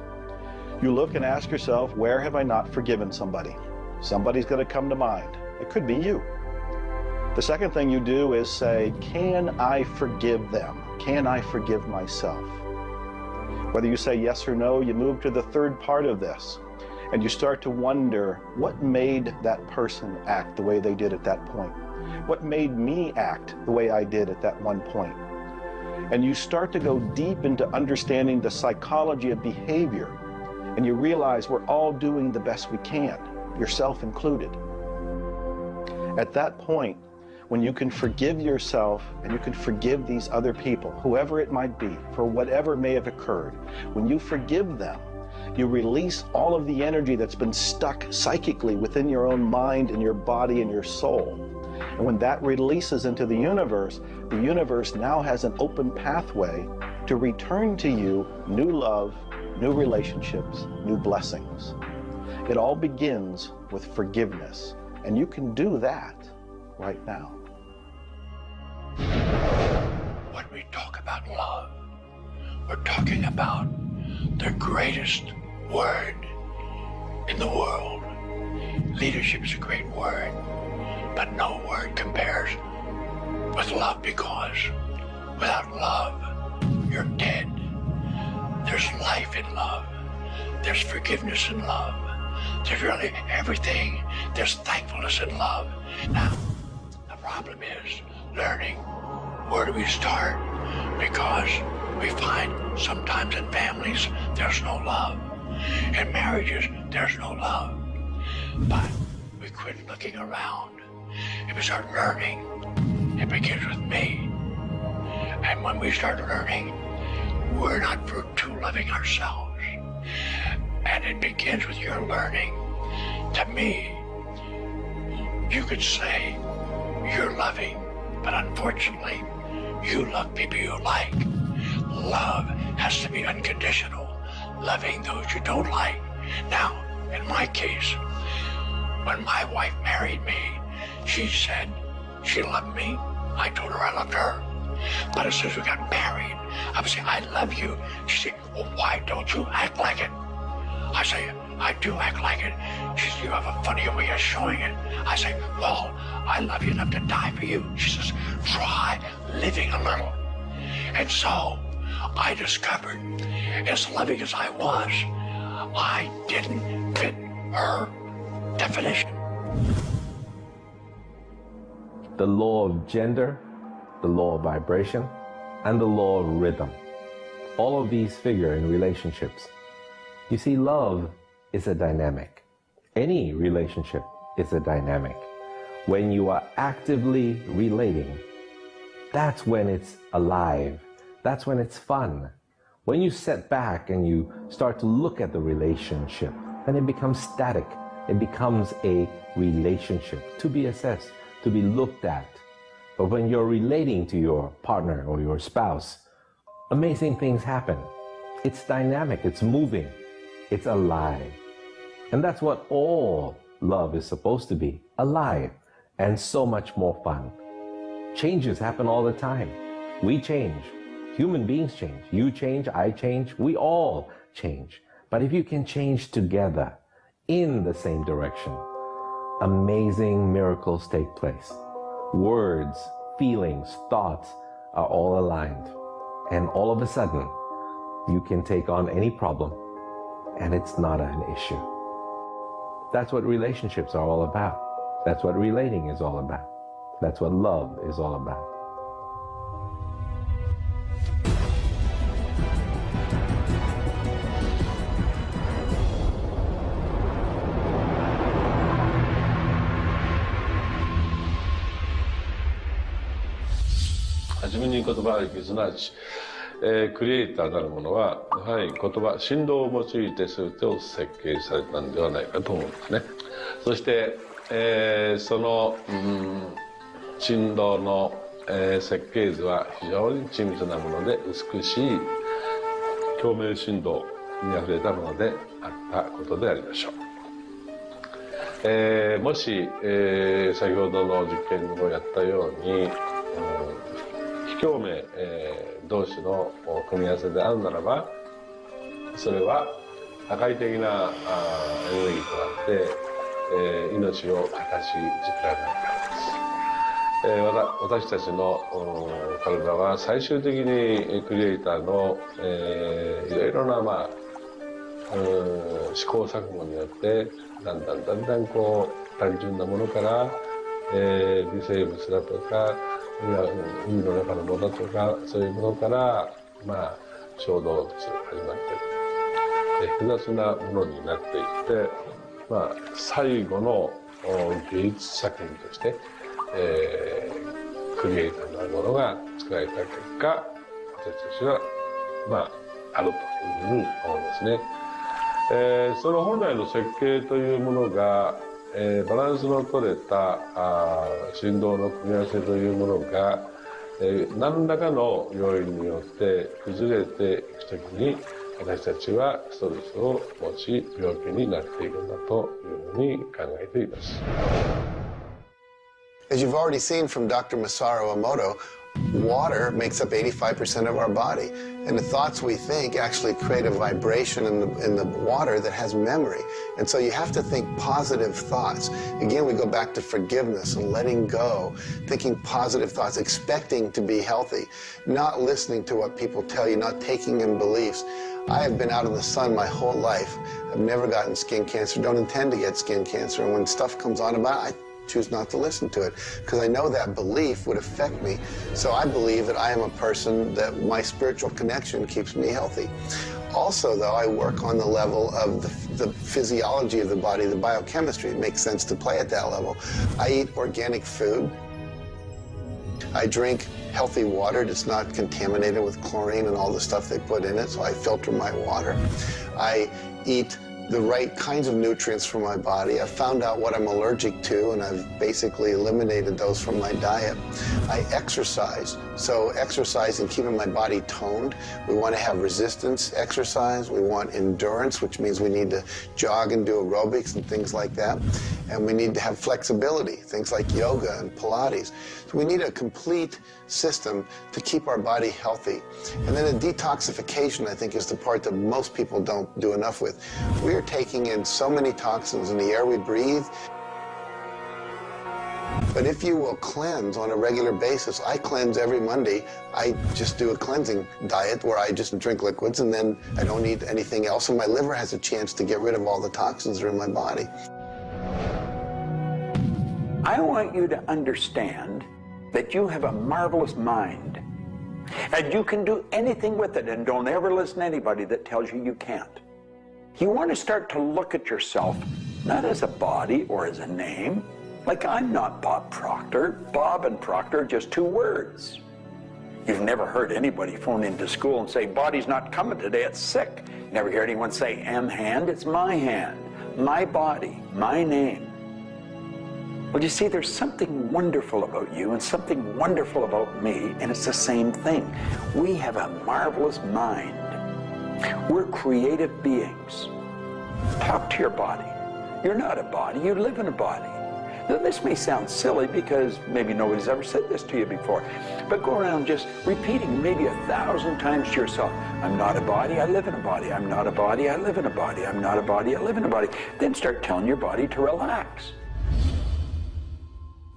E: You look and ask yourself, where have I not forgiven somebody? Somebody's going to come to mind. It could be you. The second thing you do is say, can I forgive them? Can I forgive myself? Whether you say yes or no, you move to the third part of this, and you start to wonder, what made that person act the way they did at that point? What made me act the way I did at that one point? And you start to go deep into understanding the psychology of behavior, and you realize we're all doing the best we can, yourself included. At that point, when you can forgive yourself and you can forgive these other people, whoever it might be, for whatever may have occurred, when you forgive them, you release all of the energy that's been stuck psychically within your own mind and your body and your soul. And when that releases into the universe now has an open pathway to return to you new love, new relationships, new blessings. It all begins with forgiveness, and you can do that right now.
P: When we talk about love, we're talking about the greatest word in the world. Leadership is a great word, but no word compares with love, because without love, you're dead. There's life in love. There's forgiveness in love. There's really everything. There's thankfulness in love. Now, the problem is learning, where do we start? Because we find sometimes in families, there's no love. In marriages, there's no love. But we quit looking around and we start learning. It begins with me. And when we start learning, we're not too loving ourselves. And it begins with your learning. To me, you could say you're loving, but unfortunately, you love people you like. Love has to be unconditional, loving those you don't like. Now, in my case, when my wife married me, she said she loved me. I told her I loved her. But as soon as we got married, I would say, I love you. She said, well, why don't you act like it? I say, I do act like it. She says, you have a funny way of showing it. I say, well, I love you enough to die for you. She says, try living a little. And so I discovered, as loving as I was, I didn't fit her definition.
L: The law of gender, the law of vibration, and the law of rhythm. All of these figure in relationships. You see, love is a dynamic. Any relationship is a dynamic. When you are actively relating, that's when it's alive. That's when it's fun. When you sit back and you start to look at the relationship, then it becomes static. It becomes a relationship to be assessed, to be looked at. But when you're relating to your partner or your spouse, amazing things happen. It's dynamic, it's moving, it's alive. And that's what all love is supposed to be, alive, and so much more fun. Changes happen all the time. We change. Human beings change. You change, I change, we all change. But if you can change together in the same direction, amazing miracles take place. Words, feelings, thoughts are all aligned. And all of a sudden, you can take on any problem and it's not an issue. That's what relationships are all about. That's what relating is all about. That's what love is all about.
Q: 初めに言葉劇すなわち、クリエイターなるものはやはり言葉振動を用いて全てを設計されたんではないかと思うんですね。そして、その、振動の、設計図は非常に緻密なもので美しい共鳴振動にあふれたものであったことでありましょう。もし、先ほどの実験をやったように、非共鳴、同士の組み合わせであるならば、それは破壊的なエネルギーとなって、命を形作られないからです。私たちの体は最終的にクリエイターの、いろいろな、試行錯誤によってだんだんこう単純なものから、微生物だとか海の中のものとかそういうものから、小動物始まって複雑なものになっていって、最後の芸術作品として、クリエイターなるものが作られた結果、私たちはあるというふうに思うんですね。その本来の設計というものが、バランスの取れた振動の組み合わせというものが、何らかの要因によって崩れていくときに私たちはストレスを持ち病気になっていくんだというふうに考えています。
G: As you've already seen from Dr. Masaru Emoto, water makes up 85% of our body, and the thoughts we think actually create a vibration in the water that has memory. And so you have to think positive thoughts. Again, we go back to forgiveness and letting go, thinking positive thoughts, expecting to be healthy, not listening to what people tell you, not taking in beliefs. I have been out in the sun my whole life. I've never gotten skin cancer, don't intend to get skin cancer, and when stuff comes on about it, I choose not to listen to it because I know that belief would affect me. So I believe that I am a person that my spiritual connection keeps me healthy. Also, though, I work on the level of the physiology of the body, the biochemistry. It makes sense to play at that level. I eat organic food. I drink healthy water that's not contaminated with chlorine and all the stuff they put in it, so I filter my water. I eat the right kinds of nutrients for my body. I've found out what I'm allergic to, and I've basically eliminated those from my diet. I exercise. So exercising, keeping my body toned. We want to have resistance exercise. We want endurance, which means we need to jog and do aerobics and things like that. And we need to have flexibility, things like yoga and Pilates. So we need a complete system to keep our body healthy. And then a detoxification, I think, is the part that most people don't do enough with. We are taking in so many toxins in the air we breathe. But if you will cleanse on a regular basis, I cleanse every Monday. I just do a cleansing diet where I just drink liquids and then I don't eat anything else, and my liver has a chance to get rid of all the toxins that are in my body.
D: I want you to understand that you have a marvelous mind and you can do anything with it, and don't ever listen to anybody that tells you you can't. You want to start to look at yourself not as a body or as a name. Like, I'm not Bob Proctor. Bob and Proctor are just two words. You've never heard anybody phone into school and say, body's not coming today, it's sick. Never hear anyone say, hand, it's my hand, my body, my name. Well, you see, there's something wonderful about you and something wonderful about me, and it's the same thing. We have a marvelous mind. We're creative beings. Talk to your body. You're not a body, you live in a body. Now, this may sound silly because maybe nobody's ever said this to you before, but go around just repeating maybe 1,000 times to yourself, I'm not a body, I live in a body. I'm not a body, I live in a body. I'm not a body, I live in a body. Then start telling your body to relax.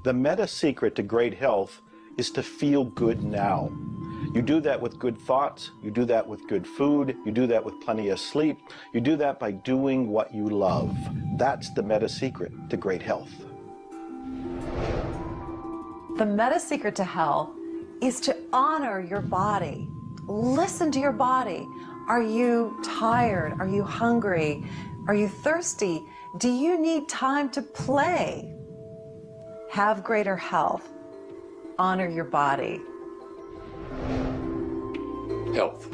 E: The meta secret to great health is to feel good now. You do that with good thoughts, you do that with good food, you do that with plenty of sleep, you do that by doing what you love. That's the meta secret to great health.
F: The meta secret to health is to honor your body. Listen to your body. Are you tired? Are you hungry? Are you thirsty? Do you need time to play? Have greater health. Honor your body.
R: Health.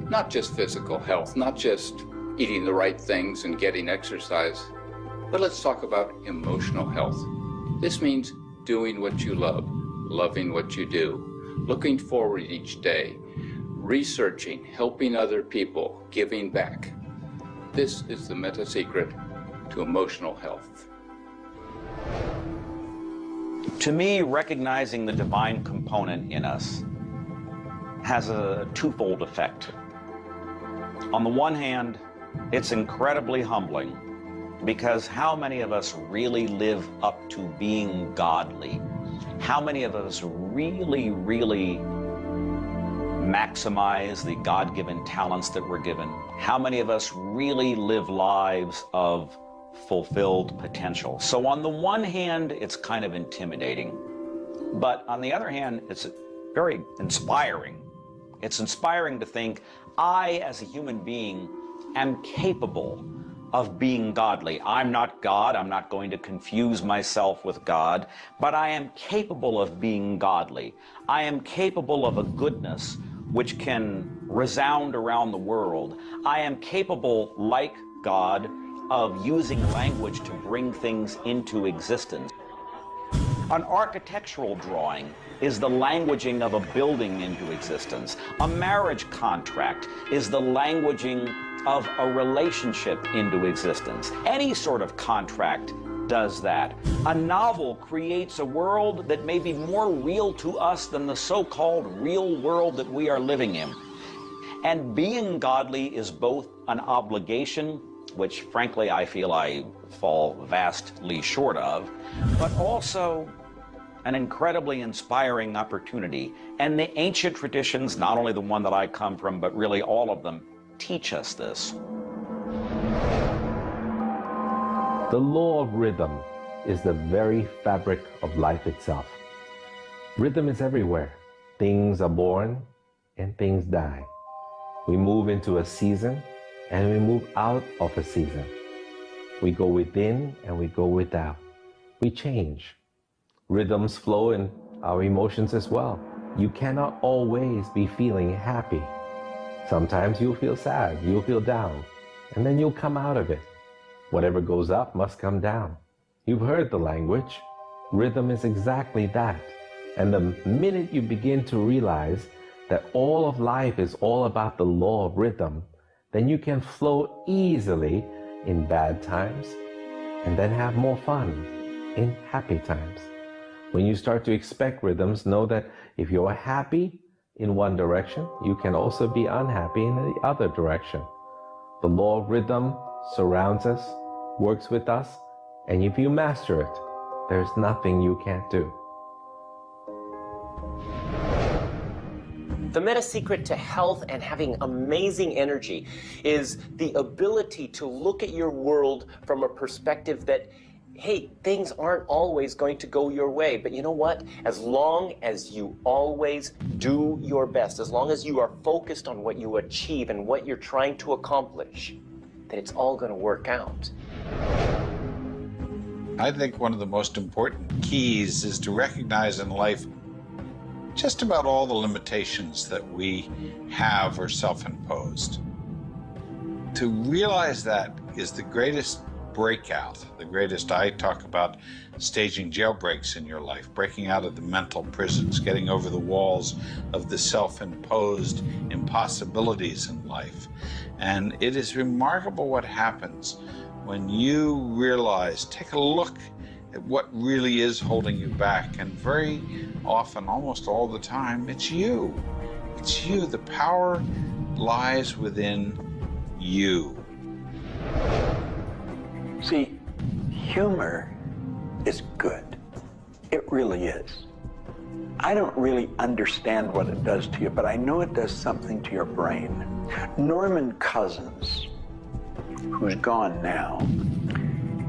R: Not just physical health, not just eating the right things and getting exercise, but let's talk about emotional health. This means doing what you love, loving what you do, looking forward each day, researching, helping other people, giving back. This is the meta secret to emotional health.
I: To me, recognizing the divine component in us has a twofold effect. On the one hand, it's incredibly humbling, because how many of us really live up to being godly? How many of us really maximize the God-given talents that we're given? How many of us really live lives of fulfilled potential? So on the one hand, it's kind of intimidating, but on the other hand, it's very inspiring. It's inspiring to think, I, as a human being, am capable of being godly. I'm not God. I'm not going to confuse myself with God, but I am capable of being godly. I am capable of a goodness which can resound around the world. I am capable, like God, of using language to bring things into existence. An architectural drawing is the languaging of a building into existence. A marriage contract is the languaging of a relationship into existence. Any sort of contract does that. A novel creates a world that may be more real to us than the so-called real world that we are living in. And being godly is both an obligation, which frankly I feel I fall vastly short of, but also an incredibly inspiring opportunity. And the ancient traditions, not only the one that I come from, but really all of them, teach us this.
L: The law of rhythm is the very fabric of life itself. Rhythm is everywhere. Things are born and things die. We move into a season and we move out of a season. We go within and we go without. We change. Rhythms flow in our emotions as well. You cannot always be feeling happy. Sometimes you'll feel sad, you'll feel down, and then you'll come out of it. Whatever goes up must come down. You've heard the language. Rhythm is exactly that. And the minute you begin to realize that all of life is all about the law of rhythm, then you can flow easily in bad times and then have more fun in happy times. When you start to expect rhythms, know that if you're happy in one direction, you can also be unhappy in the other direction. The law of rhythm surrounds us, works with us, and if you master it, there's nothing you can't do.
N: The meta secret to health and having amazing energy is the ability to look at your world from a perspective that, hey, things aren't always going to go your way, but you know what? As long as you always do your best, as long as you are focused on what you achieve and what you're trying to accomplish, then it's all going to work out.
O: I think one of the most important keys is to recognize in life just about all the limitations that we have are self-imposed. To realize that is the greatest breakout, the greatest. I talk about staging jailbreaks in your life, breaking out of the mental prisons, getting over the walls of the self-imposed impossibilities in life. And it is remarkable what happens when you realize, take a look at what really is holding you back. And very often, almost all the time, it's you. It's you. The power lies within you.
D: See, humor is good. It really is. I don't really understand what it does to you, but I know it does something to your brain. Norman Cousins, who's gone now,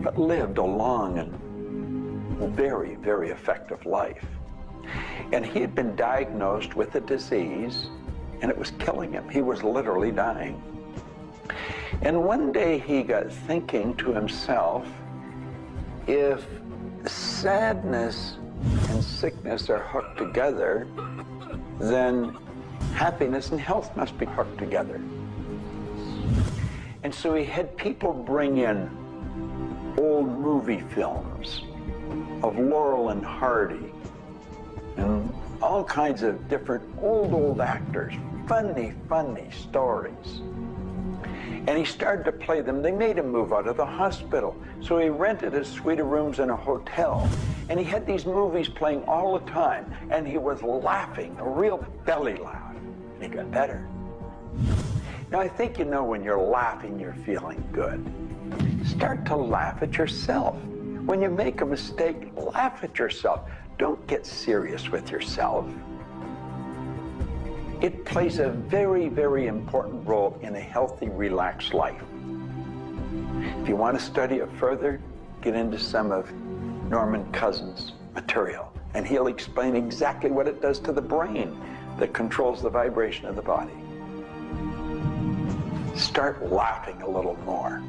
D: but lived a long and very, very effective life. And he had been diagnosed with a disease, and it was killing him. He was literally dying. And one day he got thinking to himself, if sadness and sickness are hooked together, then happiness and health must be hooked together. And so he had people bring in old movie films of Laurel and Hardy and all kinds of different old actors, funny stories. And he started to play them. They made him move out of the hospital. So he rented a suite of rooms in a hotel. And he had these movies playing all the time. And he was laughing, a real belly laugh. And he got better. Now, I think you know when you're laughing, you're feeling good. Start to laugh at yourself. When you make a mistake, laugh at yourself. Don't get serious with yourself. It plays a very, very important role in a healthy, relaxed life. If you want to study it further, get into some of Norman Cousins' material, and he'll explain exactly what it does to the brain that controls the vibration of the body. Start laughing a little more.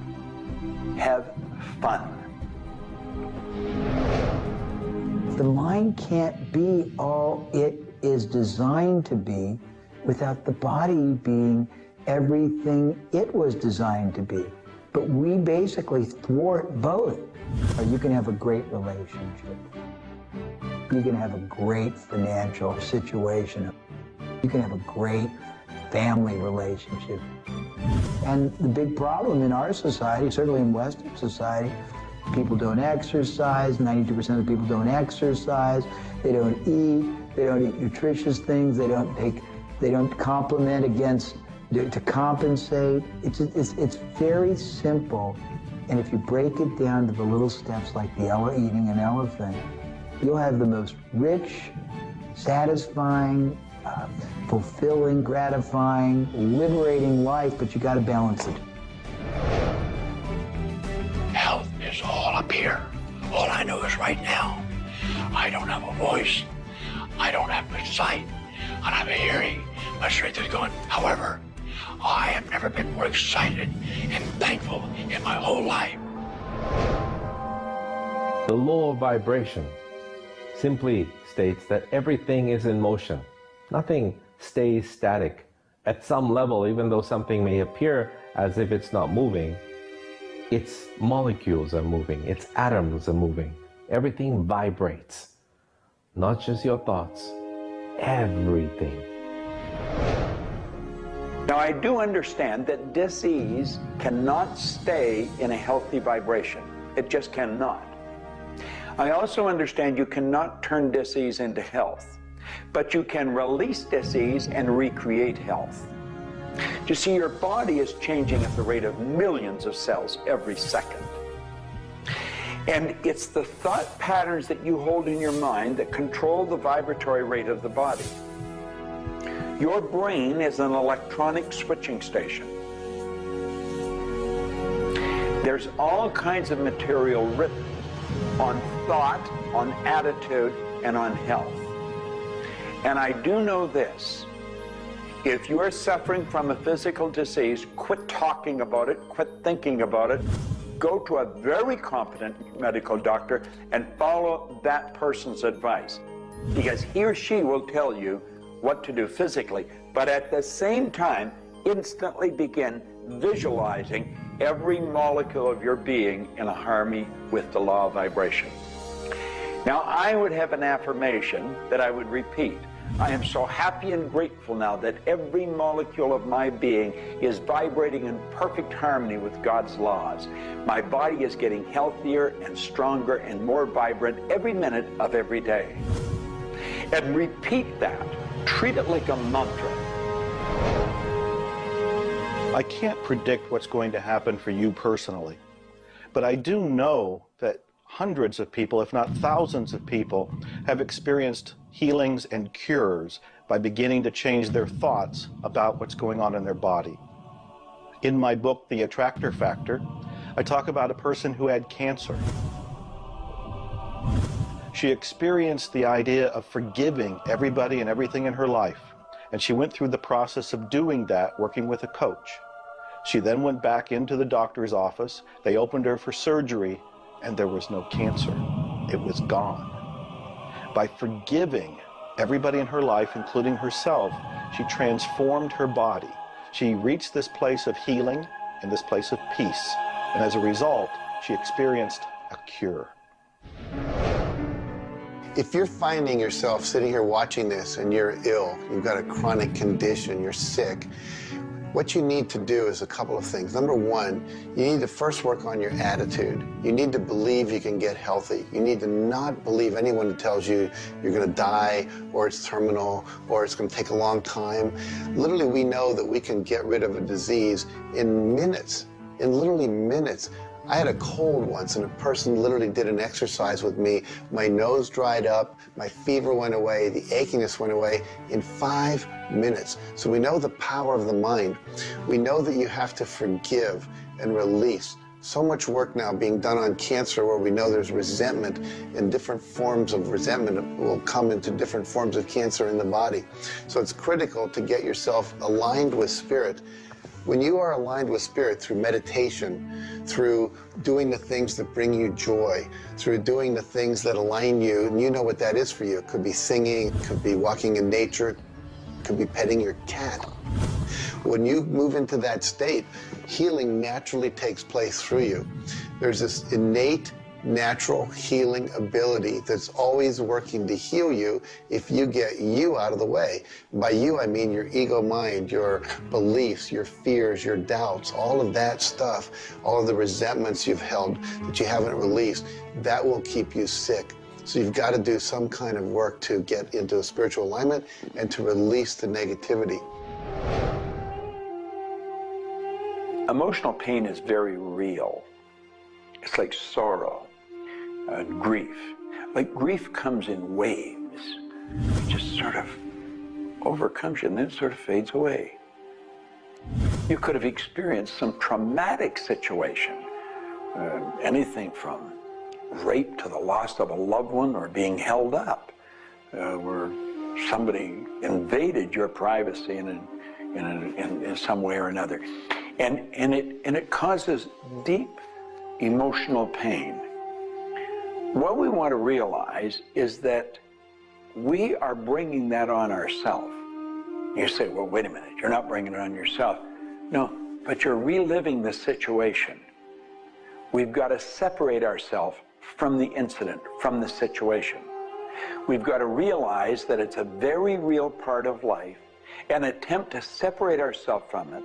D: Have fun.
J: The mind can't be all it is designed to be without the body being everything it was designed to be. But we basically thwart both. Or you can have a great relationship. You can have a great financial situation. You can have a great family relationship. And the big problem in our society, certainly in Western society, people don't exercise, 92% of the people don't exercise, they don't eat nutritious things, they don't complement to compensate. It's very simple. And if you break it down to the little steps like eating an elephant, you'll have the most rich, satisfying, fulfilling, gratifying, liberating life, but you got to balance it.
P: Health is all up here. All I know is right now, I don't have a voice, I don't have good sight, I don't have a hearing. My strength is gone. However, I have never been more excited and thankful in my whole life.
L: The law of vibration simply states that everything is in motion. Nothing stays static. At some level, even though something may appear as if it's not moving, its molecules are moving, its atoms are moving. Everything vibrates. Not just your thoughts, everything.
D: Now, I do understand that disease cannot stay in a healthy vibration. It just cannot. I also understand you cannot turn disease into health, but you can release disease and recreate health. You see, your body is changing at the rate of millions of cells every second. And it's the thought patterns that you hold in your mind that control the vibratory rate of the body. Your brain is an electronic switching station. There's all kinds of material written on thought, on attitude, and on health. And I do know this. If you are suffering from a physical disease, quit talking about it, quit thinking about it. Go to a very competent medical doctor and follow that person's advice, because he or she will tell you what to do physically, but at the same time, instantly begin visualizing every molecule of your being in a harmony with the law of vibration. Now, I would have an affirmation that I would repeat. I am so happy and grateful now that every molecule of my being is vibrating in perfect harmony with God's laws. My body is getting healthier and stronger and more vibrant every minute of every day. And repeat that. Treat it like a mantra.
E: I can't predict what's going to happen for you personally, but I do know that hundreds of people, if not thousands of people, have experienced healings, and cures by beginning to change their thoughts about what's going on in their body. In my book, The Attractor Factor, I talk about a person who had cancer. She experienced the idea of forgiving everybody and everything in her life, and she went through the process of doing that working with a coach. She then went back into the doctor's office, they opened her for surgery, and there was no cancer. It was gone. By forgiving everybody in her life, including herself, she transformed her body. She reached this place of healing and this place of peace, and as a result, she experienced a cure.
G: If you're finding yourself sitting here watching this and you're ill, you've got a chronic condition, you're sick, what you need to do is a couple of things. Number one, you need to first work on your attitude. You need to believe you can get healthy. You need to not believe anyone who tells you you're going to die, or it's terminal, or it's going to take a long time. Literally, we know that we can get rid of a disease in minutes, in literally minutes. I had a cold once, and a person literally did an exercise with me. My nose dried up, my fever went away, the achiness went away in 5 minutes. So we know the power of the mind. We know that you have to forgive and release. So much work now being done on cancer where we know there's resentment, and different forms of resentment will come into different forms of cancer in the body. So it's critical to get yourself aligned with spirit. When you are aligned with spirit through meditation, through doing the things that bring you joy, through doing the things that align you, and you know what that is for you. It could be singing, it could be walking in nature, it could be petting your cat. When you move into that state, healing naturally takes place through you. There's this innate, natural healing ability that's always working to heal you if you get you out of the way. By you, I mean your ego mind, your beliefs, your fears, your doubts, all of that stuff, all of the resentments you've held that you haven't released, that will keep you sick. So you've got to do some kind of work to get into a spiritual alignment and to release the negativity.
D: Emotional pain is very real. It's like sorrow. Grief. Like grief comes in waves. It just sort of overcomes you and then it sort of fades away. You could have experienced some traumatic situation, anything from rape to the loss of a loved one or being held up, where somebody invaded your privacy in some way or another. And it causes deep emotional pain. What we want to realize is that we are bringing that on ourselves. You say, well, wait a minute, you're not bringing it on yourself. No, but you're reliving the situation. We've got to separate ourselves from the incident, from the situation. We've got to realize that it's a very real part of life and attempt to separate ourselves from it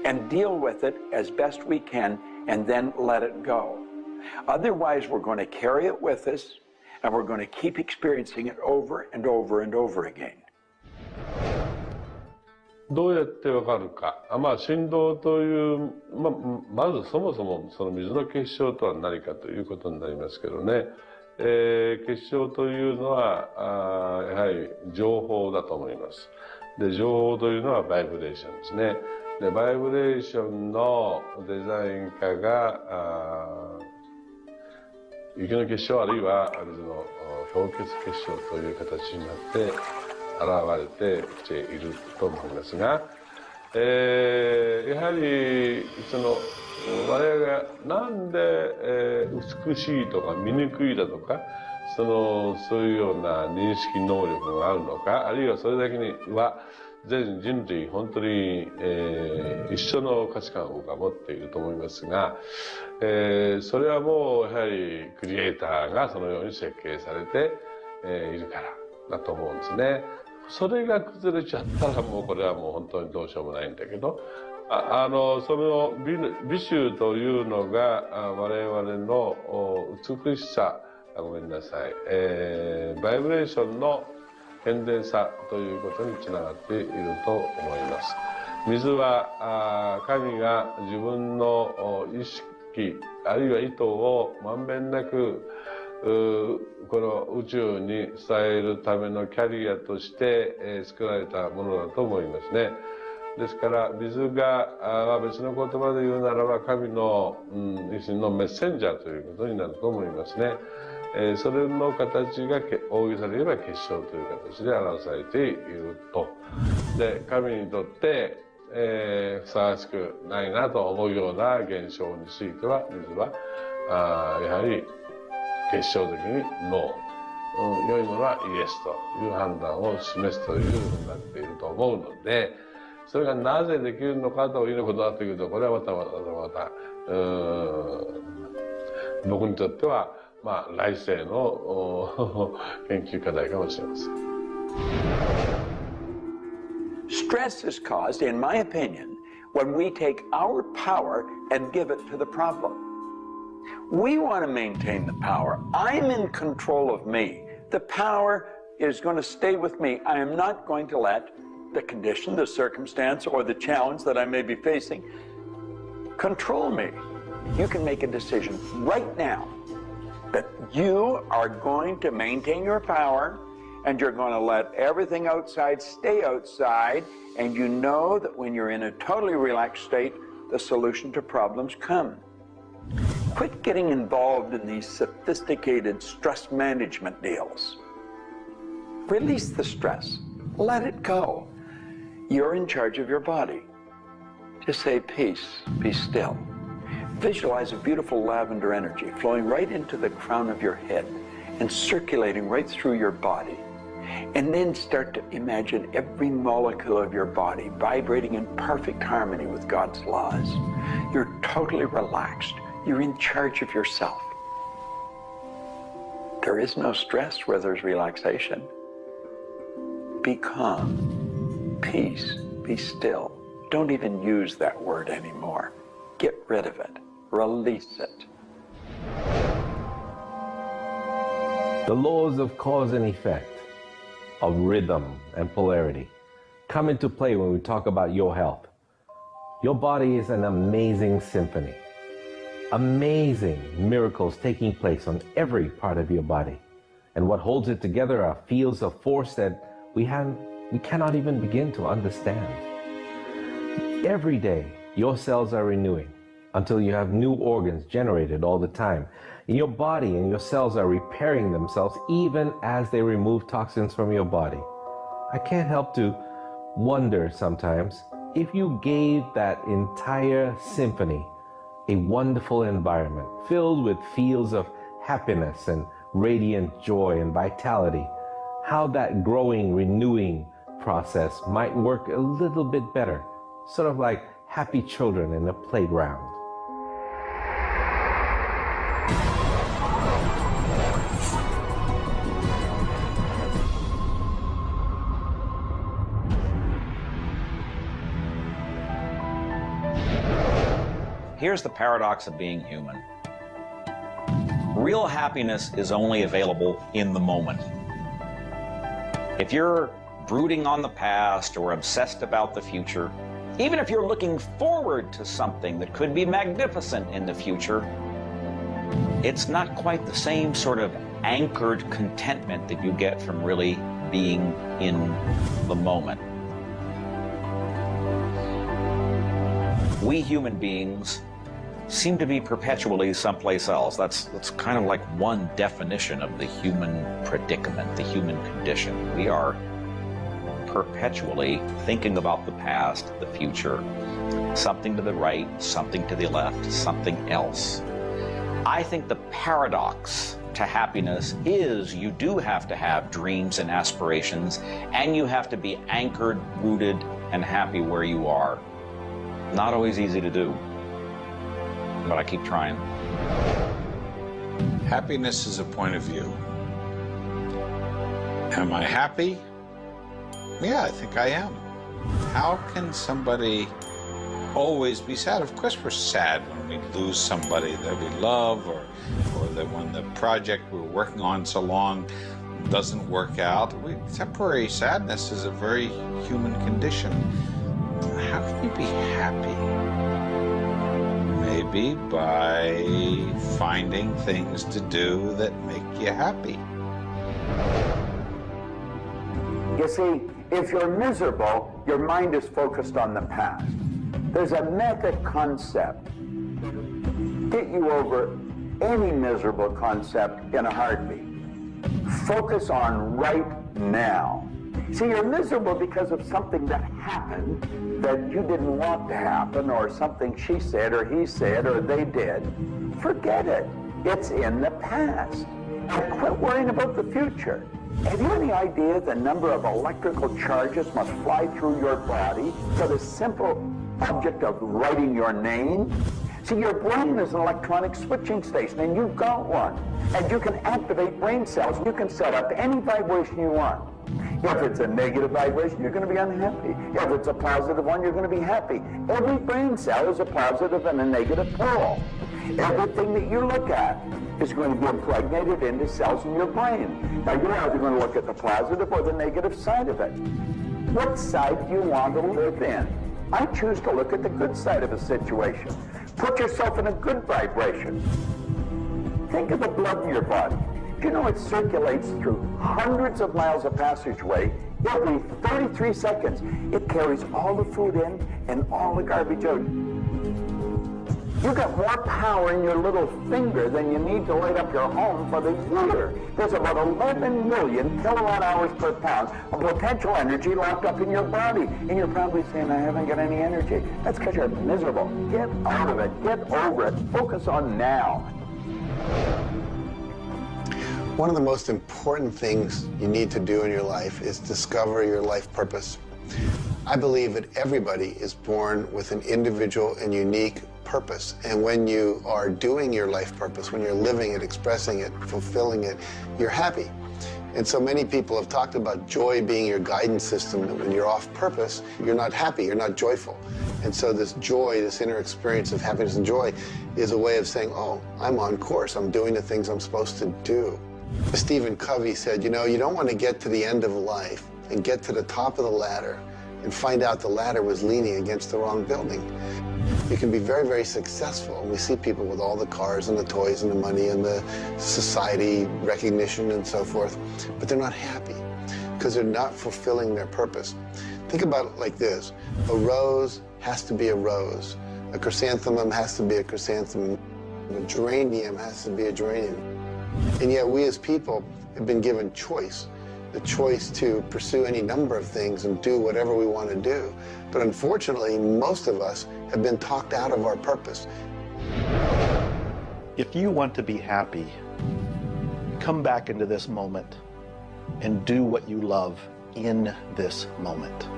D: and deal with it as best we can and then let it go. Otherwise, we're going to carry it with us, and we're going to keep experiencing it over and over and over again.
Q: どうやってわかるか。振動という、まずそもそもその水の結晶とは何かということになりますけどね。結晶というのは、やはり情報だと思います。で、情報というのはバイブレーションですね。で、バイブレーションのデザイン家が、雪の結晶あるいは水の氷結結晶という形になって現れてきていると思いますが、やはり我々がなんで美しいとか醜いだとかそういうような認識能力があるのか、あるいはそれだけには全人類本当に、一緒の価値観を僕は持っていると思いますが、それはもうやはりクリエイターがそのように設計されて、いるからだと思うんですね。それが崩れちゃったらもうこれはもう本当にどうしようもないんだけど、その美醜というのが我々の美しさ、ごめんなさい、バイブレーションの変電差ということにつながっていると思います。水は神が自分の意識あるいは意図をまんべんなくこの宇宙に伝えるためのキャリアとして、作られたものだと思いますね。ですから水が別の言葉で言うならば神の、一種のメッセンジャーということになると思いますね。それの形が大げさで言えば結晶という形で表されていると。で、神にとって、ふさわしくないなと思うような現象については水はやはり結晶的にノー、良いものはイエスという判断を示すというふうになっていると思うので、それがなぜできるのかということだというと、これはまた僕にとっては来世の研究課題かもしれません。
D: Stress is caused, in my opinion, when we take our power and give it to the problem. We want to maintain the power. I'm in control of me. The power is going to stay with me. I am not going to let the condition, the circumstance, or the challenge that I may be facing control me. You can make a decision right now that you are going to maintain your power and you're going to let everything outside stay outside, and you know that when you're in a totally relaxed state, the solution to problems come. Quit getting involved in these sophisticated stress management deals. Release the stress. Let it go. You're in charge of your body. Just say peace, be still. Visualize a beautiful lavender energy flowing right into the crown of your head and circulating right through your body. And then start to imagine every molecule of your body vibrating in perfect harmony with God's laws. You're totally relaxed. You're in charge of yourself. There is no stress where there's relaxation. Be calm, peace, be still. Don't even use that word anymore. Get rid of it. Release it.
L: The laws of cause and effect, of rhythm and polarity, come into play when we talk about your health. Your body is an amazing symphony. Amazing miracles taking place on every part of your body. And what holds it together are fields of force that we cannot even begin to understand. Every day, your cells are renewing until you have new organs generated all the time. And your body and your cells are repairing themselves even as they remove toxins from your body. I can't help to wonder sometimes if you gave that entire symphony a wonderful environment filled with fields of happiness and radiant joy and vitality, how that growing, renewing process might work a little bit better, sort of like happy children in a playground.
I: Here's the paradox of being human. Real happiness is only available in the moment. If you're brooding on the past or obsessed about the future, even if you're looking forward to something that could be magnificent in the future, it's not quite the same sort of anchored contentment that you get from really being in the moment. We human beings seem to be perpetually someplace else. That's kind of like one definition of the human predicament, the human condition. We are perpetually thinking about the past, the future, something to the right, something to the left, something else. I think the paradox to happiness is you do have to have dreams and aspirations, and you have to be anchored, rooted, and happy where you are. Not always easy to do, but I keep trying.
O: Happiness is a point of view. Am I happy? Yeah, I think I am. How can somebody always be sad? Of course we're sad when we lose somebody that we love, or that when the project we're working on so long doesn't work out. Temporary sadness is a very human condition. How can you be happy? Maybe by finding things to do that make you happy.
D: You see, if you're miserable, your mind is focused on the past. There's a method concept. Get you over any miserable concept in a heartbeat. Focus on right now. See, you're miserable because of something that happened that you didn't want to happen, or something she said or he said or they did. Forget it. It's in the past. And quit worrying about the future. Have you any idea the number of electrical charges must fly through your body for the simple object of writing your name? See, your brain is an electronic switching station, and you've got one. And you can activate brain cells. You can set up any vibration you want. If it's a negative vibration, you're going to be unhappy. If it's a positive one, you're going to be happy. Every brain cell is a positive and a negative pole. Everything that you look at is going to be impregnated into cells in your brain. Now, you're either going to look at the positive or the negative side of it. What side do you want to live in? I choose to look at the good side of a situation. Put yourself in a good vibration. Think of the blood in your body. Do you know it circulates through hundreds of miles of passageway every 33 seconds? It carries all the food in and all the garbage out. You've got more power in your little finger than you need to light up your home for the year. There's about 11 million kilowatt hours per pound of potential energy locked up in your body. And you're probably saying, I haven't got any energy. That's because you're miserable. Get out of it. Get over it. Focus on now.
G: One of the most important things you need to do in your life is discover your life purpose. I believe that everybody is born with an individual and unique purpose. And when you are doing your life purpose, when you're living it, expressing it, fulfilling it, you're happy. And so many people have talked about joy being your guidance system, that when you're off purpose, you're not happy, you're not joyful. And so this joy, this inner experience of happiness and joy is a way of saying, oh, I'm on course, I'm doing the things I'm supposed to do. Stephen Covey said, you know, you don't want to get to the end of life and get to the top of the ladder and find out the ladder was leaning against the wrong building. You can be very, very successful. And we see people with all the cars and the toys and the money and the society recognition and so forth, but they're not happy because they're not fulfilling their purpose. Think about it like this. A rose has to be a rose. A chrysanthemum has to be a chrysanthemum. A geranium has to be a geranium. And yet we as people have been given choice. The choice to pursue any number of things and do whatever we want to do. But unfortunately, most of us have been talked out of our purpose.
E: If you want to be happy, come back into this moment and do what you love in this moment.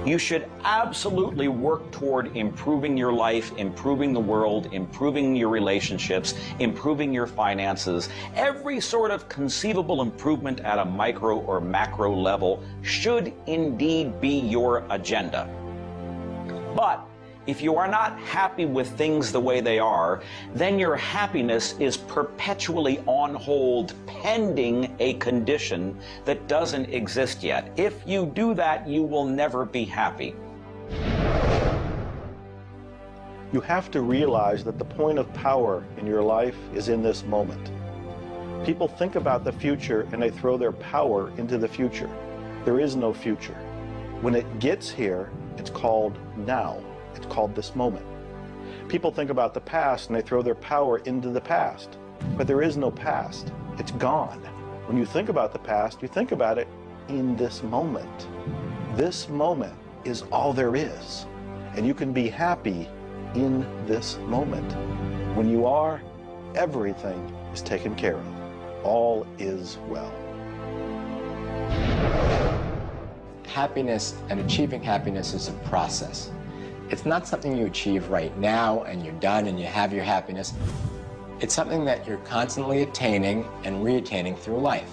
I: You should absolutely work toward improving your life, improving the world, improving your relationships, improving your finances. Every sort of conceivable improvement at a micro or macro level should indeed be your agenda. But if you are not happy with things the way they are, then your happiness is perpetually on hold pending a condition that doesn't exist yet. If you do that, you will never be happy.
E: You have to realize that the point of power in your life is in this moment. People think about the future and they throw their power into the future. There is no future. When it gets here, it's called now. It's called this moment. People think about the past and they throw their power into the past. But there is no past. It's gone. When you think about the past, you think about it in this moment. This moment is all there is. And you can be happy in this moment. When you are, everything is taken care of. All is well.
M: Happiness and achieving happiness is a process. It's not something you achieve right now and you're done and you have your happiness. It's something that you're constantly attaining and re-attaining through life.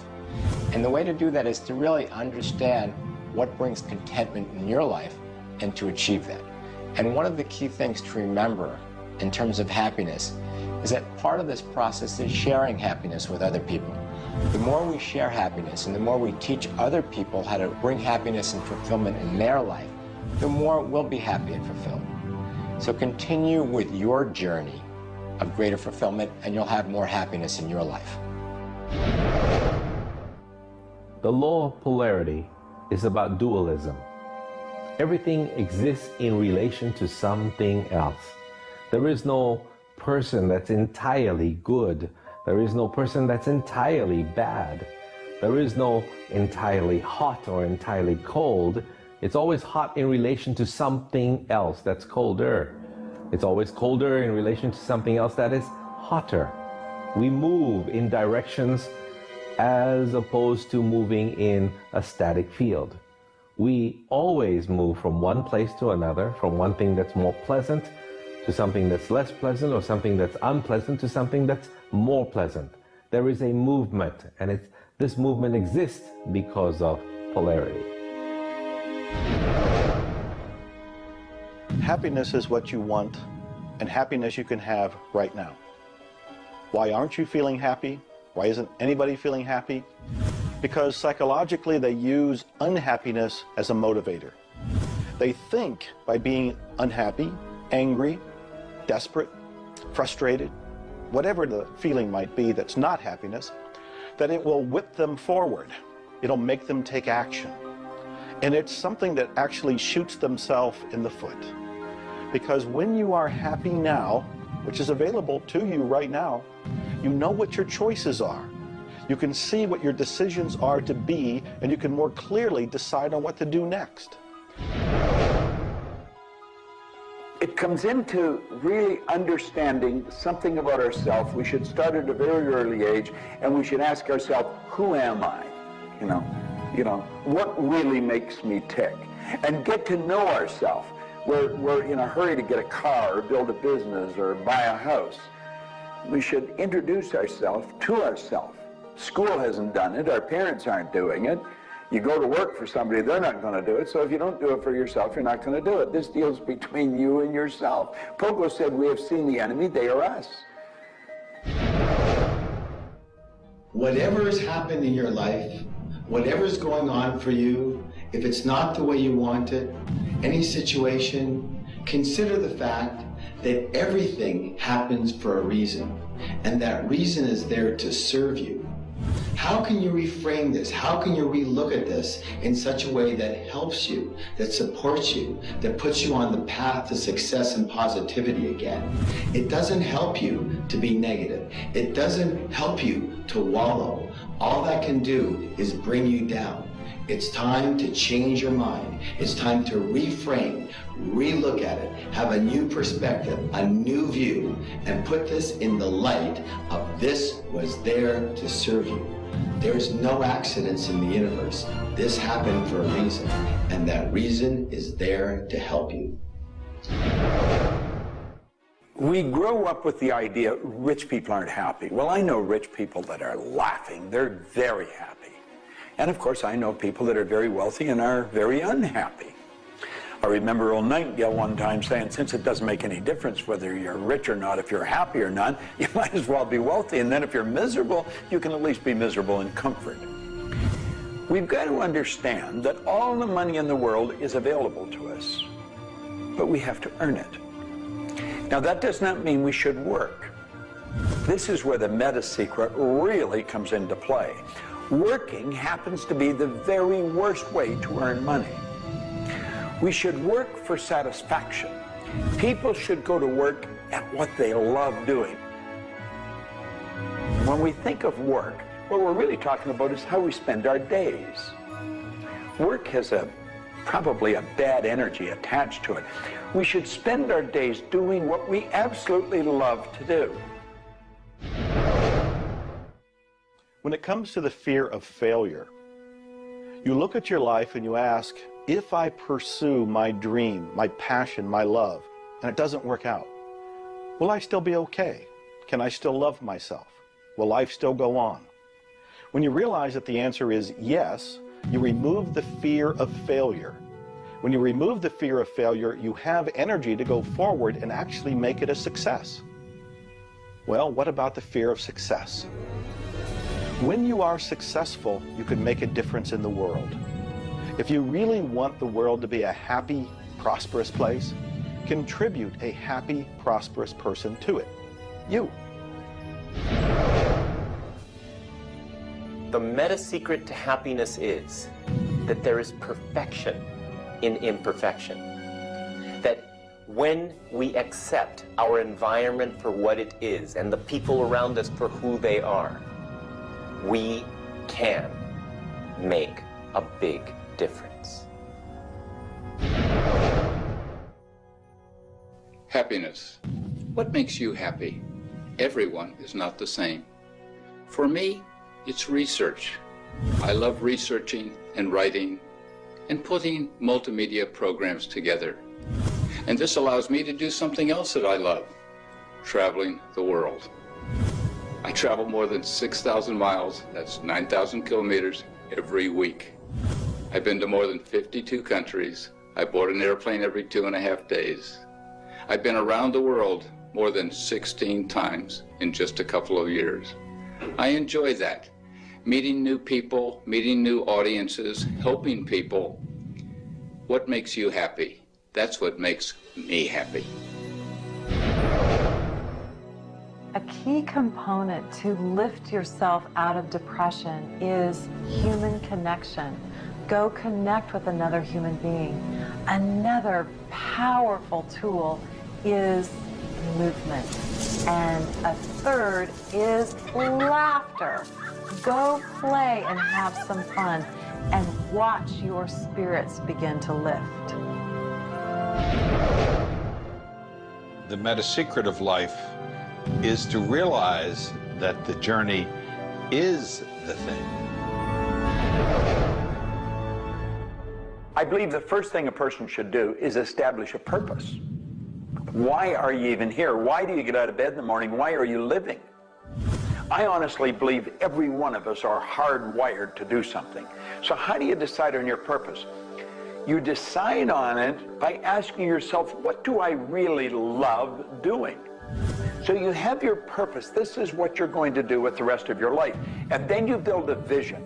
M: And the way to do that is to really understand what brings contentment in your life and to achieve that. And one of the key things to remember in terms of happiness is that part of this process is sharing happiness with other people. The more we share happiness and the more we teach other people how to bring happiness and fulfillment in their life, the more we'll be happy and fulfilled. So continue with your journey of greater fulfillment, and you'll have more happiness in your life.
L: The law of polarity is about dualism. Everything exists in relation to something else. There is no person that's entirely good. There is no person that's entirely bad. There is no entirely hot or entirely cold. It's always hot in relation to something else that's colder. It's always colder in relation to something else that is hotter. We move in directions as opposed to moving in a static field. We always move from one place to another, from one thing that's more pleasant to something that's less pleasant, or something that's unpleasant to something that's more pleasant. There is a movement, and this movement exists because of polarity.
E: Happiness is what you want, and happiness you can have right now. Why aren't you feeling happy? Why isn't anybody feeling happy? Because psychologically they use unhappiness as a motivator. They think by being unhappy, angry, desperate, frustrated, whatever the feeling might be that's not happiness, that it will whip them forward. It'll make them take action. And it's something that actually shoots themselves in the foot. Because when you are happy now, which is available to you right now, you know what your choices are. You can see what your decisions are to be, and you can more clearly decide on what to do next.
D: It comes into really understanding something about ourselves. We should start at a very early age, and we should ask ourselves, who am I? You know, what really makes me tick? And get to know ourselves. We're in a hurry to get a car or build a business or buy a house. We should introduce ourselves to ourselves. School hasn't done it. Our parents aren't doing it. You go to work for somebody, they're not going to do it. So if you don't do it for yourself, you're not going to do it. This deals between you and yourself. Pogo said, we have seen the enemy, they are us.
H: Whatever has happened in your life, whatever's going on for you, if it's not the way you want it, any situation, consider the fact that everything happens for a reason, and that reason is there to serve you. How can you reframe this? How can you relook at this in such a way that helps you, that supports you, that puts you on the path to success and positivity again? It doesn't help you to be negative. It doesn't help you to wallow. All that can do is bring you down. It's time to change your mind. It's time to reframe, relook at it, have a new perspective, a new view, and put this in the light of this was there to serve you. There's no accidents in the universe. This happened for a reason, and that reason is there to help you.
D: We grow up with the idea rich people aren't happy. Well, I know rich people that are laughing. They're very happy. And of course, I know people that are very wealthy and are very unhappy. I remember Earl Nightingale one time saying, since it doesn't make any difference whether you're rich or not, if you're happy or not, you might as well be wealthy. And then if you're miserable, you can at least be miserable in comfort. We've got to understand that all the money in the world is available to us, but we have to earn it. Now, that does not mean we should work. This is where the meta secret really comes into play. Working happens to be the very worst way to earn money. We should work for satisfaction. People should go to work at what they love doing. When we think of work, what we're really talking about is how we spend our days. Work has probably a bad energy attached to it. We should spend our days doing what we absolutely love to do.
E: When it comes to the fear of failure, you look at your life and you ask, if I pursue my dream, my passion, my love, and it doesn't work out, will I still be okay? Can I still love myself? Will life still go on? When you realize that the answer is yes, you remove the fear of failure. When you remove the fear of failure, you have energy to go forward and actually make it a success. Well, what about the fear of success? When you are successful, you can make a difference in the world. If you really want the world to be a happy, prosperous place, Contribute a happy, prosperous person to it. You.
N: The meta secret to happiness is that there is perfection in imperfection. That when we accept our environment for what it is and the people around us for who they are, we can make a big difference.
R: Happiness. What makes you happy? Everyone is not the same. For me, it's research. I love researching and writing and putting multimedia programs together. And this allows me to do something else that I love, traveling the world. I travel more than 6,000 miles, that's 9,000 kilometers, every week. I've been to more than 52 countries. I board an airplane every 2.5 days. I've been around the world more than 16 times in just a couple of years. I enjoy that. Meeting new people, meeting new audiences, helping people. What makes you happy? That's what makes me happy.
F: A key component to lift yourself out of depression is human connection. Go connect with another human being. Another powerful tool is movement. And a third is laughter. Go play and have some fun and watch your spirits begin to lift.
O: The meta secret of life is to realize that the journey is the thing.
D: I believe the first thing a person should do is establish a purpose. Why are you even here? Why do you get out of bed in the morning? Why are you living? I honestly believe every one of us are hardwired to do something. So how do you decide on your purpose? You decide on it by asking yourself, what do I really love doing? So you have your purpose. This is what you're going to do with the rest of your life. And then you build a vision.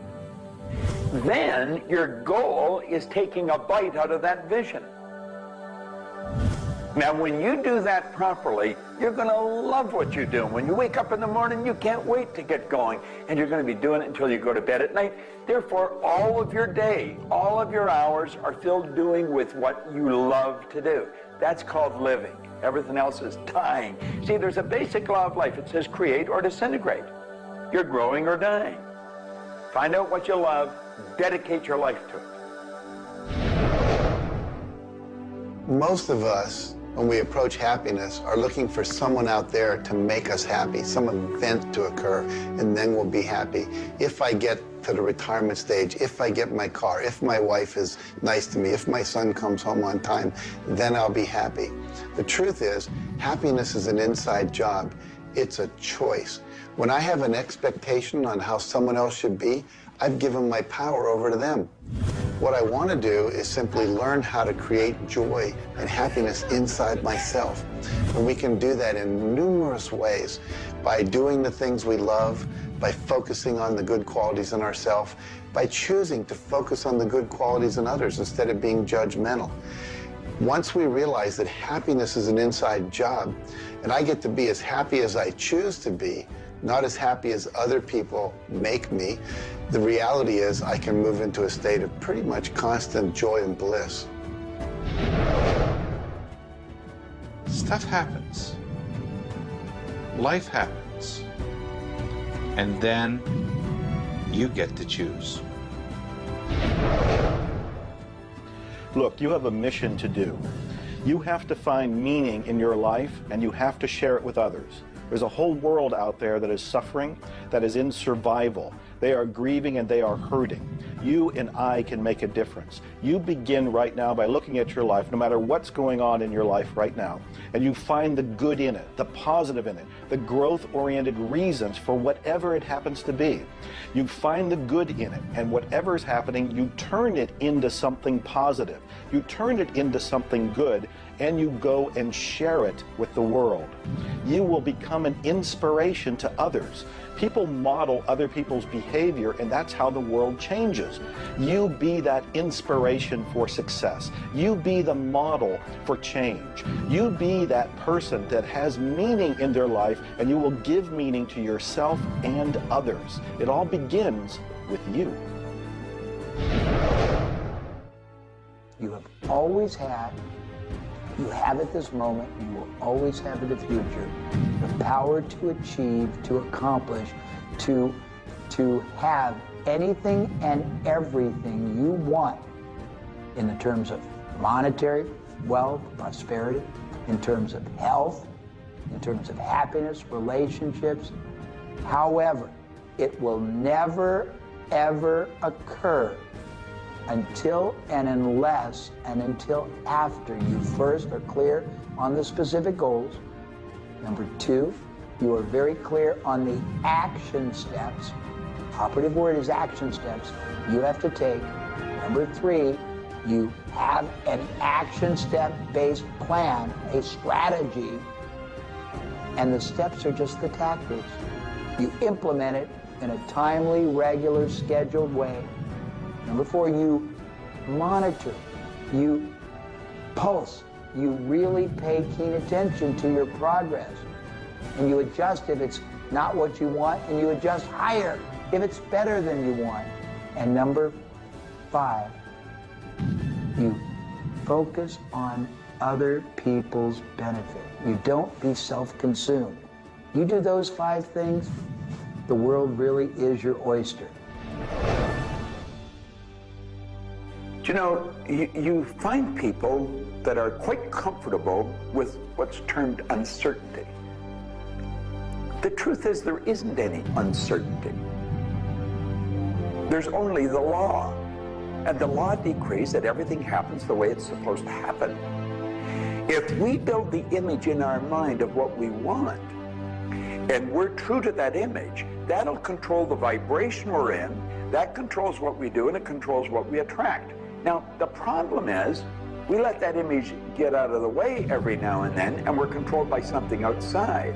D: Then your goal is taking a bite out of that vision. Now, when you do that properly, you're going to love what you do. When you wake up in the morning, you can't wait to get going. And you're going to be doing it until you go to bed at night. Therefore, all of your day, all of your hours are filled doing with what you love to do. That's called living. Everything else is dying. See, there's a basic law of life. It says create or disintegrate. You're growing or dying. Find out what you love. Dedicate your life to it.
G: Most of us, when we approach happiness, are looking for someone out there to make us happy, some event to occur, and then we'll be happy. If I get to the retirement stage, if I get my car, if my wife is nice to me, if my son comes home on time, then I'll be happy. The truth is, happiness is an inside job. It's a choice. When I have an expectation on how someone else should be, I've given my power over to them. What I want to do is simply learn how to create joy and happiness inside myself. And we can do that in numerous ways, by doing the things we love, by focusing on the good qualities in ourselves, by choosing to focus on the good qualities in others instead of being judgmental. Once we realize that happiness is an inside job, and I get to be as happy as I choose to be, not as happy as other people make me, the reality is I can move into a state of pretty much constant joy and bliss.
O: Stuff happens. Life happens. And then you get to choose.
E: Look, you have a mission to do. You have to find meaning in your life, and you have to share it with others. There's a whole world out there that is suffering, that is in survival. They are grieving and they are hurting. You and I can make a difference. You begin right now by looking at your life, no matter what's going on in your life right now, and you find the good in it, the positive in it, the growth-oriented reasons for whatever it happens to be. You find the good in it, and whatever is happening, you turn it into something positive. You turn it into something good, and you go and share it with the world. You will become an inspiration to others. People model other people's behavior, and that's how the world changes. You be that inspiration for success. You be the model for change. You be that person that has meaning in their life, and you will give meaning to yourself and others. It all begins with you.
J: You have always had, you have at this moment, you will always have in the future, the power to achieve, to accomplish, to have anything and everything you want in the terms of monetary wealth, prosperity, in terms of health, in terms of happiness, relationships. However, it will never, ever occur until and unless and until after you first are clear on the specific goals. Number two, you are very clear on the action steps. Operative word is action steps you have to take. Number three, you have an action step-based plan, a strategy, and the steps are just the tactics. You implement it in a timely, regular, scheduled way. Number four, you monitor, you pulse, you really pay keen attention to your progress, and you adjust if it's not what you want, and you adjust higher if it's better than you want. And number five, you focus on other people's benefit. You don't be self-consumed. You do those five things, the world really is your oyster.
D: You know, you find people that are quite comfortable with what's termed uncertainty. The truth is there isn't any uncertainty. There's only the law. And the law decrees that everything happens the way it's supposed to happen. If we build the image in our mind of what we want, and we're true to that image, that'll control the vibration we're in, that controls what we do, and it controls what we attract. Now, the problem is, we let that image get out of the way every now and then, and we're controlled by something outside.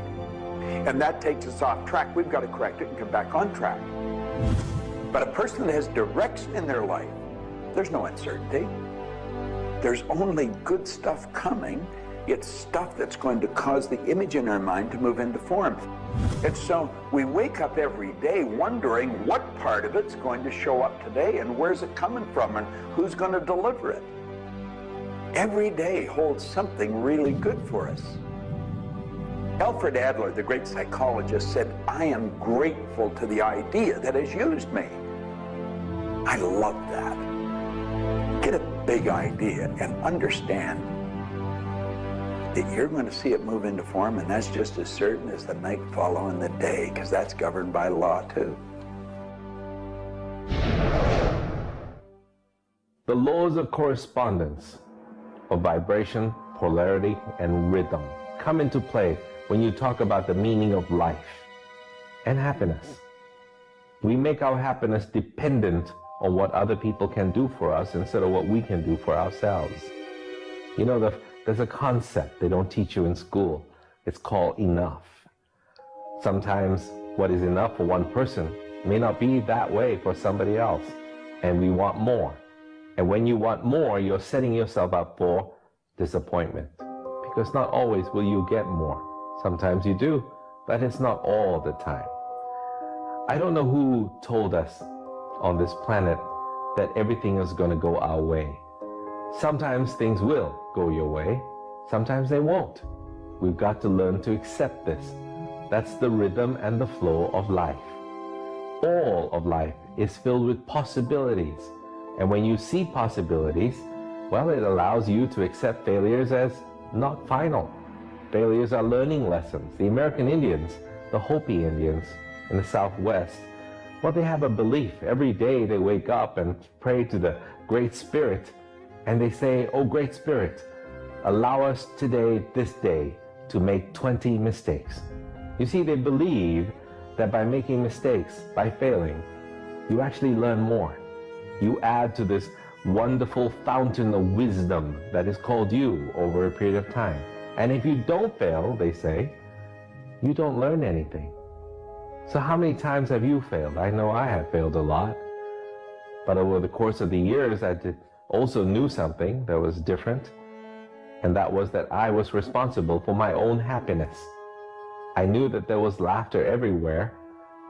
D: And that takes us off track. We've got to correct it and come back on track. But a person that has direction in their life, there's no uncertainty. There's only good stuff coming. It's stuff that's going to cause the image in our mind to move into form. And so we wake up every day wondering what part of it's going to show up today and where's it coming from and who's going to deliver it. Every day holds something really good for us. Alfred Adler, the great psychologist, said, "I am grateful to the idea that has used me." I love that. Get a big idea and understand that you're going to see it move into form, and that's just as certain as the night following the day, because that's governed by law too.
L: The laws of correspondence, of vibration, polarity, and rhythm come into play when you talk about the meaning of life and happiness. We make our happiness dependent on what other people can do for us instead of what we can do for ourselves. You know, there's a concept they don't teach you in school. It's called enough. Sometimes what is enough for one person may not be that way for somebody else, and we want more. And when you want more, you're setting yourself up for disappointment, because not always will you get more. Sometimes you do, but it's not all the time. I don't know who told us on this planet that everything is going to go our way. Sometimes things will go your way, sometimes they won't. We've got to learn to accept this. That's the rhythm and the flow of life. All of life is filled with possibilities. And when you see possibilities, well, it allows you to accept failures as not final. Failures are learning lessons. The American Indians, the Hopi Indians in the Southwest, well, they have a belief. Every day they wake up and pray to the Great Spirit, and they say, "Oh, Great Spirit, allow us today, this day, to make 20 mistakes." You see, they believe that by making mistakes, by failing, you actually learn more. You add to this wonderful fountain of wisdom that is called you over a period of time. And if you don't fail, they say, you don't learn anything. So how many times have you failed? I know I have failed a lot. But over the course of the years, I also knew something that was different. And that was that I was responsible for my own happiness. I knew that there was laughter everywhere,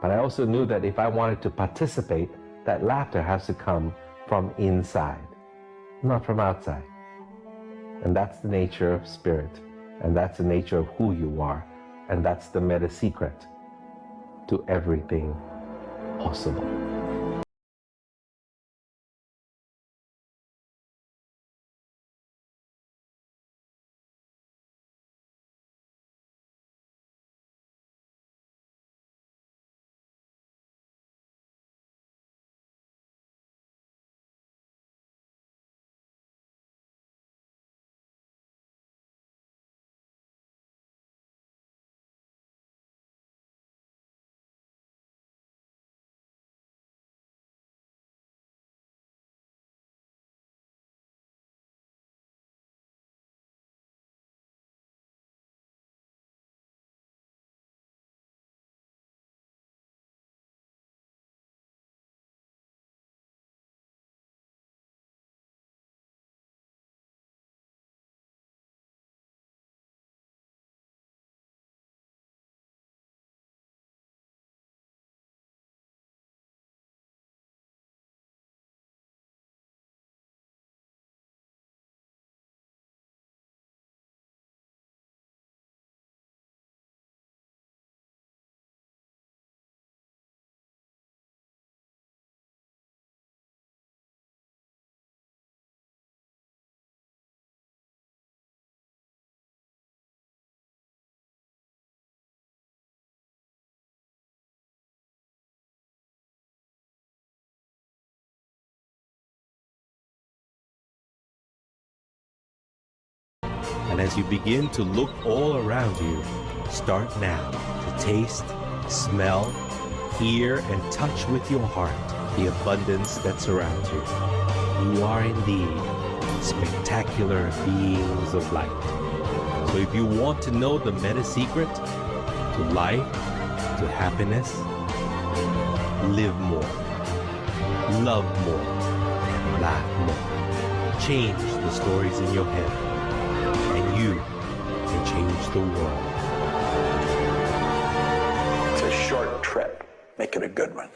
L: but I also knew that if I wanted to participate, that laughter has to come from inside, not from outside. And that's the nature of spirit, and that's the nature of who you are, and that's the meta secret to everything possible.
A: And as you begin to look all around you, start now to taste, smell, hear, and touch with your heart the abundance that surrounds you. You are indeed spectacular beings of light. So if you want to know the meta secret to life, to happiness, live more, love more, and laugh more. Change the stories in your head, and you can change the world.
D: It's a short trip. Make it a good one.